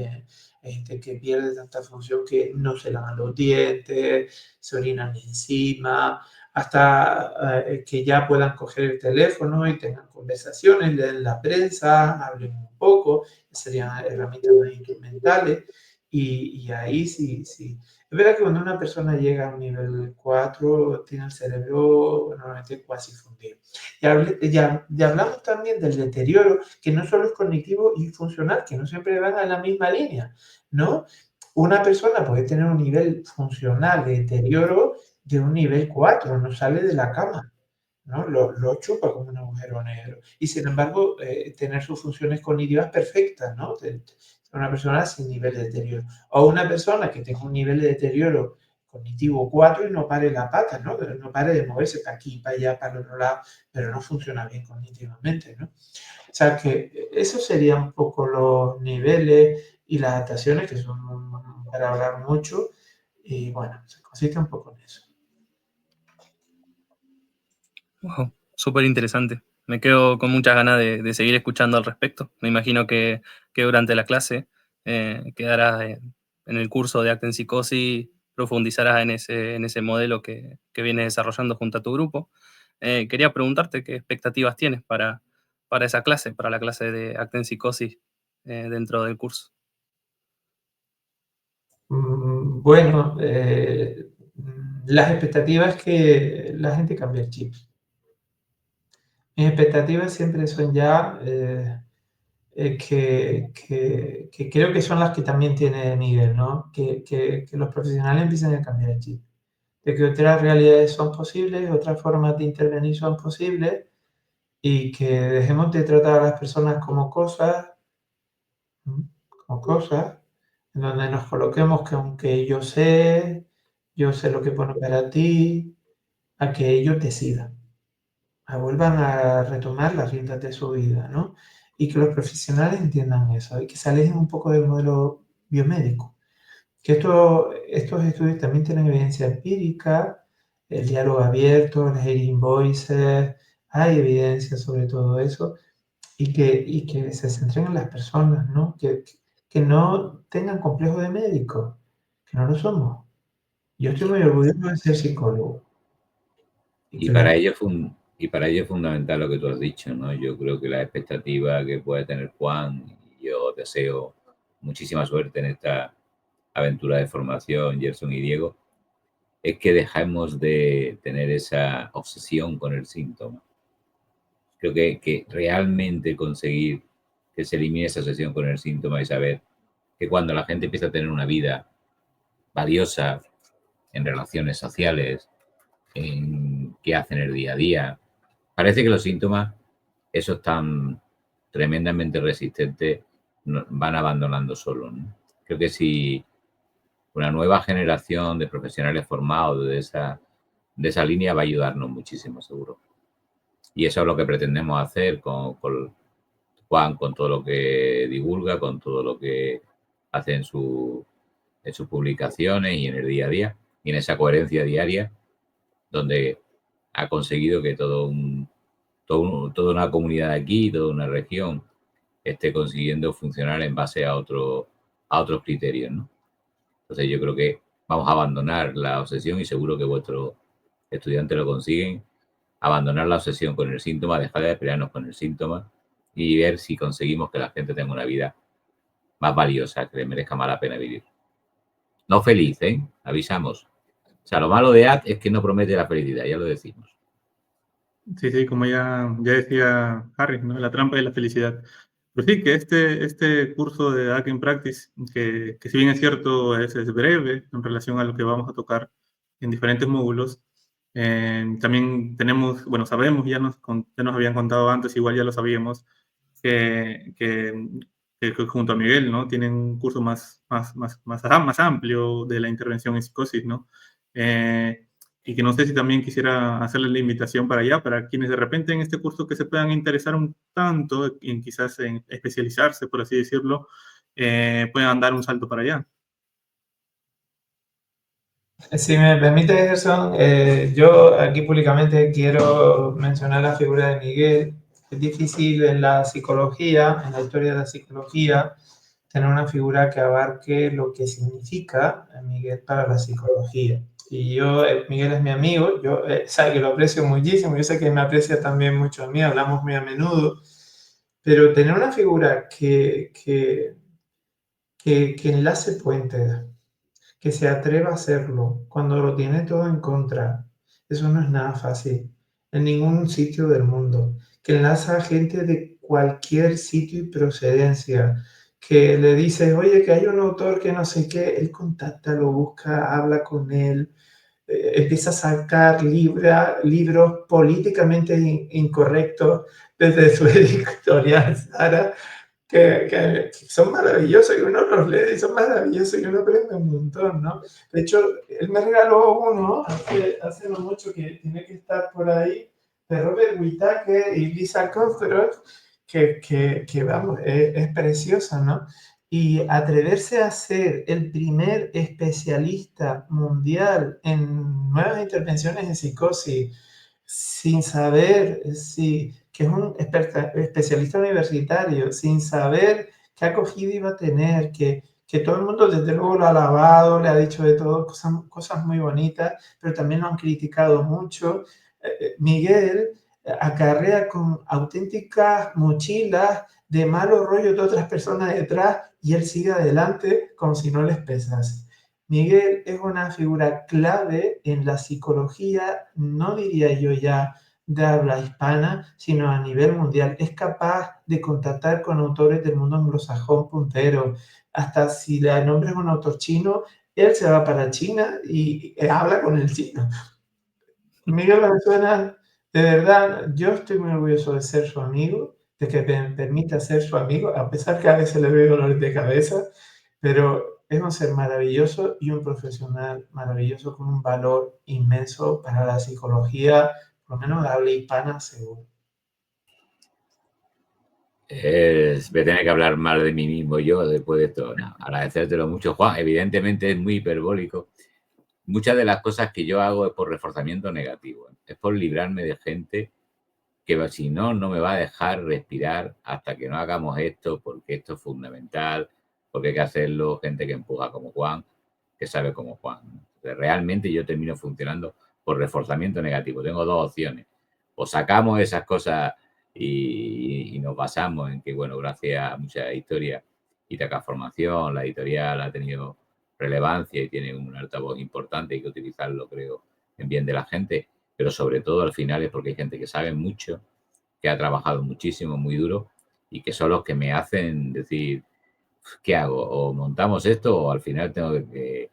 [SPEAKER 3] Hay gente que pierde tanta función que no se lavan los dientes, se orinan encima, hasta que ya puedan coger el teléfono y tengan conversaciones, leen la prensa, hablen un poco, serían herramientas más instrumentales. Y ahí sí. Es verdad que cuando una persona llega a un nivel 4, tiene el cerebro normalmente cuasi fundido. Ya hablamos también del deterioro, que no solo es cognitivo y funcional, que no siempre van en la misma línea, ¿no? Una persona puede tener un nivel funcional de deterioro de un nivel 4, no sale de la cama, ¿no? Lo chupa como un agujero negro. Y sin embargo, tener sus funciones cognitivas perfectas, ¿no? Una persona sin nivel de deterioro. O una persona que tenga un nivel de deterioro cognitivo 4 y no pare la pata, ¿no? No pare de moverse para aquí, para allá, para el otro lado, pero no funciona bien cognitivamente, ¿no? O sea que esos serían un poco los niveles y las adaptaciones, que son para hablar mucho, y bueno, se consiste un poco en eso.
[SPEAKER 2] Wow, súper interesante. Me quedo con muchas ganas de seguir escuchando al respecto. Me imagino que durante la clase quedarás en el curso de Acta en Psicosis, profundizarás en ese modelo que vienes desarrollando junto a tu grupo. Quería preguntarte qué expectativas tienes para esa clase, para la clase de Acta en Psicosis dentro del curso.
[SPEAKER 3] Bueno, las expectativas es que la gente cambie el chip. Mis expectativas siempre son ya que creo que son las que también tiene Miguel, ¿no? Que los profesionales empiecen a cambiar el chip. De que otras realidades son posibles, otras formas de intervenir son posibles y que dejemos de tratar a las personas como cosas, en donde nos coloquemos que aunque yo sé lo que pone para ti, a que ellos decidan, vuelvan a retomar las riendas de su vida, ¿no? Y que los profesionales entiendan eso y que se alejen un poco del modelo biomédico. Que estos estudios también tienen evidencia empírica, el diálogo abierto, el hearing voices, hay evidencia sobre todo eso, y que se centren en las personas, ¿no? Que no tengan complejo de médico, que no lo somos. Yo estoy muy orgulloso de ser psicólogo.
[SPEAKER 4] Y para ello es fundamental lo que tú has dicho, ¿no? Yo creo que la expectativa que puede tener Juan, y yo deseo muchísima suerte en esta aventura de formación, Gerson y Diego, es que dejemos de tener esa obsesión con el síntoma. Creo que realmente conseguir que se elimine esa obsesión con el síntoma y saber que cuando la gente empieza a tener una vida valiosa en relaciones sociales, en qué hacen el día a día, parece que los síntomas, esos tan tremendamente resistentes, van abandonando solos, ¿no? Creo que si una nueva generación de profesionales formados de esa línea va a ayudarnos muchísimo, seguro. Y eso es lo que pretendemos hacer con Juan, con todo lo que divulga, con todo lo que hace en sus publicaciones y en el día a día, y en esa coherencia diaria, donde ha conseguido que toda una comunidad aquí, toda una región, esté consiguiendo funcionar en base a otros criterios, ¿no? Entonces yo creo que vamos a abandonar la obsesión, y seguro que vuestros estudiantes lo consiguen, abandonar la obsesión con el síntoma, dejar de pelearnos con el síntoma y ver si conseguimos que la gente tenga una vida más valiosa, que le merezca más la pena vivir. No feliz, ¿eh? Avisamos. O sea, lo malo de ACT es que no promete la felicidad, ya lo decimos.
[SPEAKER 1] Sí, como ya decía Harry, ¿no? La trampa de la felicidad. Pero sí, que este curso de Hacking Practice, que si bien es cierto, es breve en relación a lo que vamos a tocar en diferentes módulos, también tenemos, bueno, sabemos, ya nos habían contado antes, igual ya lo sabíamos, que junto a Miguel, ¿no? Tienen un curso más amplio de la intervención en psicosis, ¿no? Y que no sé si también quisiera hacerles la invitación para allá, para quienes de repente en este curso que se puedan interesar un tanto en quizás en especializarse, por así decirlo, puedan dar un salto para allá.
[SPEAKER 3] Si me permite, Gerson, yo aquí públicamente quiero mencionar la figura de Miguel. Es difícil en la psicología, en la historia de la psicología, tener una figura que abarque lo que significa Miguel para la psicología. Y yo, Miguel es mi amigo, yo sabe que lo aprecio muchísimo, yo sé que me aprecia también mucho a mí, hablamos muy a menudo, pero tener una figura que enlace puentes, que se atreva a hacerlo cuando lo tiene todo en contra, eso no es nada fácil en ningún sitio del mundo. Que enlaza a gente de cualquier sitio y procedencia, que le dices, oye, que hay un autor que no sé qué, él contacta, lo busca, habla con él, empieza a sacar libros políticamente incorrectos desde su editorial, Sara, que son maravillosos y uno los lee y son maravillosos y uno aprende un montón, ¿no? De hecho, él me regaló uno hace no mucho que tiene que estar por ahí, de Robert Whittaker y Lisa Kudrow, que vamos, es preciosa, ¿no? Y atreverse a ser el primer especialista mundial en nuevas intervenciones en psicosis, sin saber si, que es un especialista universitario, sin saber qué acogida iba a tener, que todo el mundo desde luego lo ha alabado, le ha dicho de todo, cosas muy bonitas, pero también lo han criticado mucho. Miguel acarrea con auténticas mochilas de malos rollos de otras personas detrás y él sigue adelante como si no les pesase. Miguel es una figura clave en la psicología, no diría yo ya de habla hispana, sino a nivel mundial. Es capaz de contactar con autores del mundo anglosajón puntero. Hasta si le nombres un autor chino, él se va para China y habla con el chino. Miguel Valenzuela, de verdad, yo estoy muy orgulloso de ser su amigo, de que me permita ser su amigo, a pesar que a veces le veo dolores de cabeza, pero es un ser maravilloso y un profesional maravilloso con un valor inmenso para la psicología, por lo menos de habla hispana, seguro.
[SPEAKER 4] Voy a tener que hablar mal de mí mismo yo después de esto. No, agradecértelo mucho, Juan. Evidentemente es muy hiperbólico. Muchas de las cosas que yo hago es por reforzamiento negativo. Es por librarme de gente que si no, no me va a dejar respirar hasta que no hagamos esto, porque esto es fundamental, porque hay que hacerlo, gente que empuja como Juan, que sabe como Juan. Entonces, realmente yo termino funcionando por reforzamiento negativo. Tengo dos opciones. O sacamos esas cosas y nos basamos en que, bueno, gracias a mucha historia y transformación, la editorial ha tenido relevancia y tiene un altavoz importante, hay que utilizarlo, creo, en bien de la gente, pero sobre todo al final es porque hay gente que sabe mucho, que ha trabajado muchísimo, muy duro y que son los que me hacen decir, ¿qué hago? O montamos esto o al final tengo que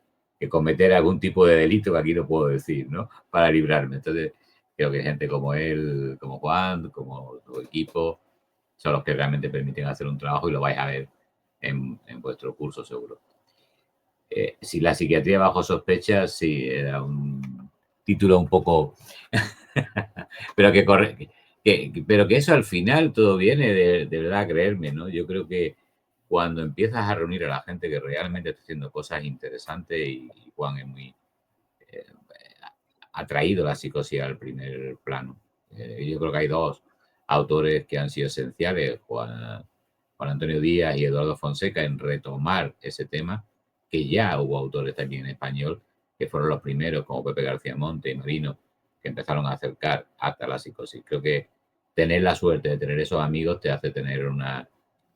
[SPEAKER 4] cometer algún tipo de delito que aquí no puedo decir, ¿no? Para librarme. Entonces, creo que gente como él, como Juan, como tu equipo, son los que realmente permiten hacer un trabajo y lo vais a ver en vuestro curso seguro. Si la psiquiatría bajo sospecha, sí, era un título un poco... pero pero que eso al final todo viene de verdad creerme, ¿no? Yo creo que cuando empiezas a reunir a la gente que realmente está haciendo cosas interesantes y Juan es muy... Eh, ha traído la psicosis al primer plano. Yo creo que hay dos autores que han sido esenciales, Juan Antonio Díaz y Eduardo Fonseca, en retomar ese tema, que ya hubo autores también en español, que fueron los primeros, como Pepe García Monte y Marino, que empezaron a acercar hasta la psicosis. Creo que tener la suerte de tener esos amigos te hace tener una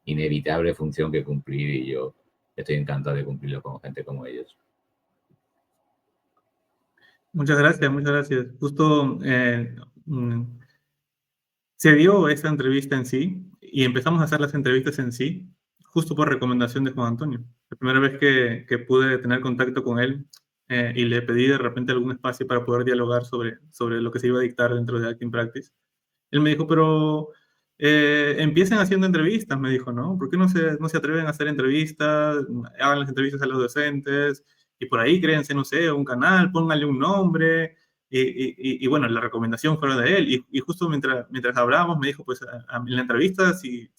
[SPEAKER 4] inevitable función que cumplir y yo estoy encantado de cumplirlo con gente como ellos.
[SPEAKER 1] Muchas gracias, muchas gracias. Justo se dio esa entrevista en sí y empezamos a hacer las entrevistas en sí, justo por recomendación de Juan Antonio. La primera vez que pude tener contacto con él y le pedí de repente algún espacio para poder dialogar sobre lo que se iba a dictar dentro de Acting Practice, él me dijo, pero empiecen haciendo entrevistas, me dijo, ¿no? ¿Por qué no se atreven a hacer entrevistas? Hagan las entrevistas a los docentes y por ahí créense, no sé, un canal, pónganle un nombre. Y bueno, la recomendación fue de él. Y justo mientras hablábamos, me dijo, pues en la entrevista, si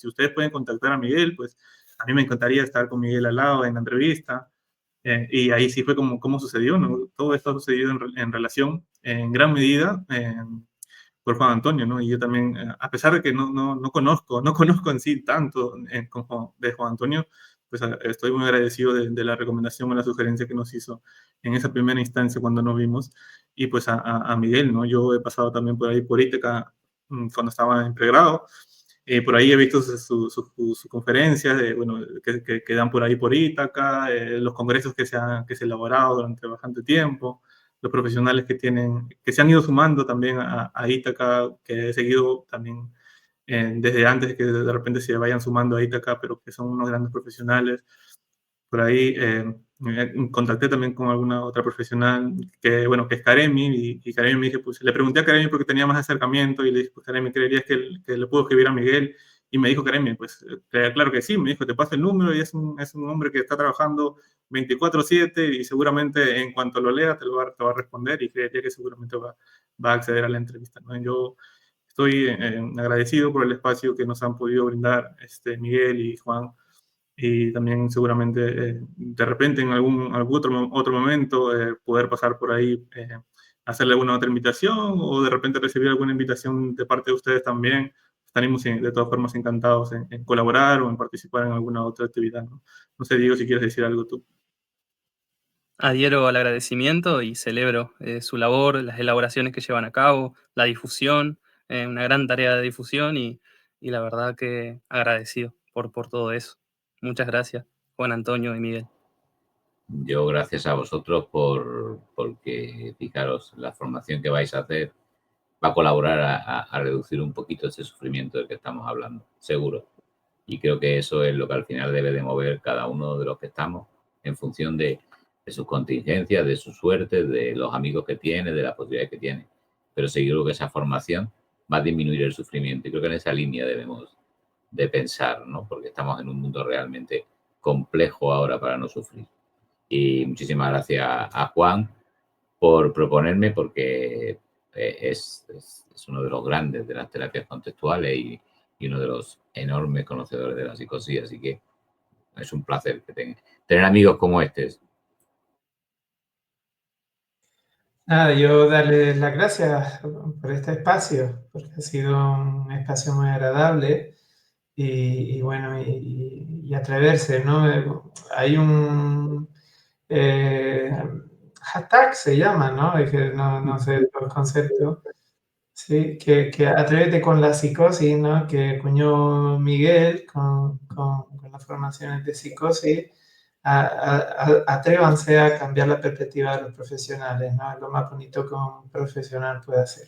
[SPEAKER 1] ustedes pueden contactar a Miguel, pues a mí me encantaría estar con Miguel al lado en la entrevista. Y ahí sí fue como sucedió, ¿no? Todo esto ha sucedido en relación, en gran medida, por Juan Antonio, ¿no? Y yo también, a pesar de que no conozco en sí tanto de Juan Antonio, pues estoy muy agradecido de la recomendación o la sugerencia que nos hizo en esa primera instancia cuando nos vimos. Y pues a Miguel, ¿no? Yo he pasado también por ahí por Ítaca cuando estaba en pregrado. Por ahí he visto sus conferencias, bueno, que dan por ahí por Ítaca, los congresos que se han elaborado durante bastante tiempo, los profesionales que se han ido sumando también a Ítaca, que he seguido también desde antes de que de repente se vayan sumando a Ítaca, pero que son unos grandes profesionales. Por ahí contacté también con alguna otra profesional bueno, que es Karemi, y Karemi me dije, pues le pregunté a Karemi porque tenía más acercamiento y le dije, pues Karemi, ¿creerías que le puedo escribir a Miguel? Y me dijo Karemi, pues claro que sí, me dijo, te paso el número y es un hombre que está trabajando 24/7 y seguramente en cuanto lo lea te va a responder y creería que seguramente va a acceder a la entrevista, ¿no? Yo estoy agradecido por el espacio que nos han podido brindar Miguel y Juan, y también seguramente de repente en algún otro momento poder pasar por ahí, hacerle alguna otra invitación o de repente recibir alguna invitación de parte de ustedes también. Estaremos de todas formas encantados en colaborar o en participar en alguna otra actividad, ¿no? No sé, Diego, si quieres decir algo tú.
[SPEAKER 2] Adhiero al agradecimiento y celebro su labor, las elaboraciones que llevan a cabo, la difusión, una gran tarea de difusión y la verdad que agradecido por todo eso. Muchas gracias, Juan Antonio y Miguel.
[SPEAKER 4] Yo gracias a vosotros porque, fijaros, la formación que vais a hacer va a colaborar a reducir un poquito ese sufrimiento del que estamos hablando, seguro. Y creo que eso es lo que al final debe de mover cada uno de los que estamos en función de sus contingencias, de su suerte, de los amigos que tiene, de las posibilidades que tiene. Pero seguro que esa formación va a disminuir el sufrimiento. Y creo que en esa línea debemos de pensar, ¿no? Porque estamos en un mundo realmente complejo ahora para no sufrir. Y muchísimas gracias a Juan por proponerme, porque es uno de los grandes de las terapias contextuales y uno de los enormes conocedores de la psicosis, así que es un placer tener amigos como estos.
[SPEAKER 3] Nada, yo darles las gracias por este espacio, porque ha sido un espacio muy agradable y bueno, y atreverse, ¿no? Hay un hashtag, se llama, ¿no? Es que no sé el concepto. Sí, que atrévete con la psicosis, ¿no? Que acuñó Miguel con las formaciones de psicosis. Atrévanse a cambiar la perspectiva de los profesionales, ¿no? Es lo más bonito que un profesional puede hacer.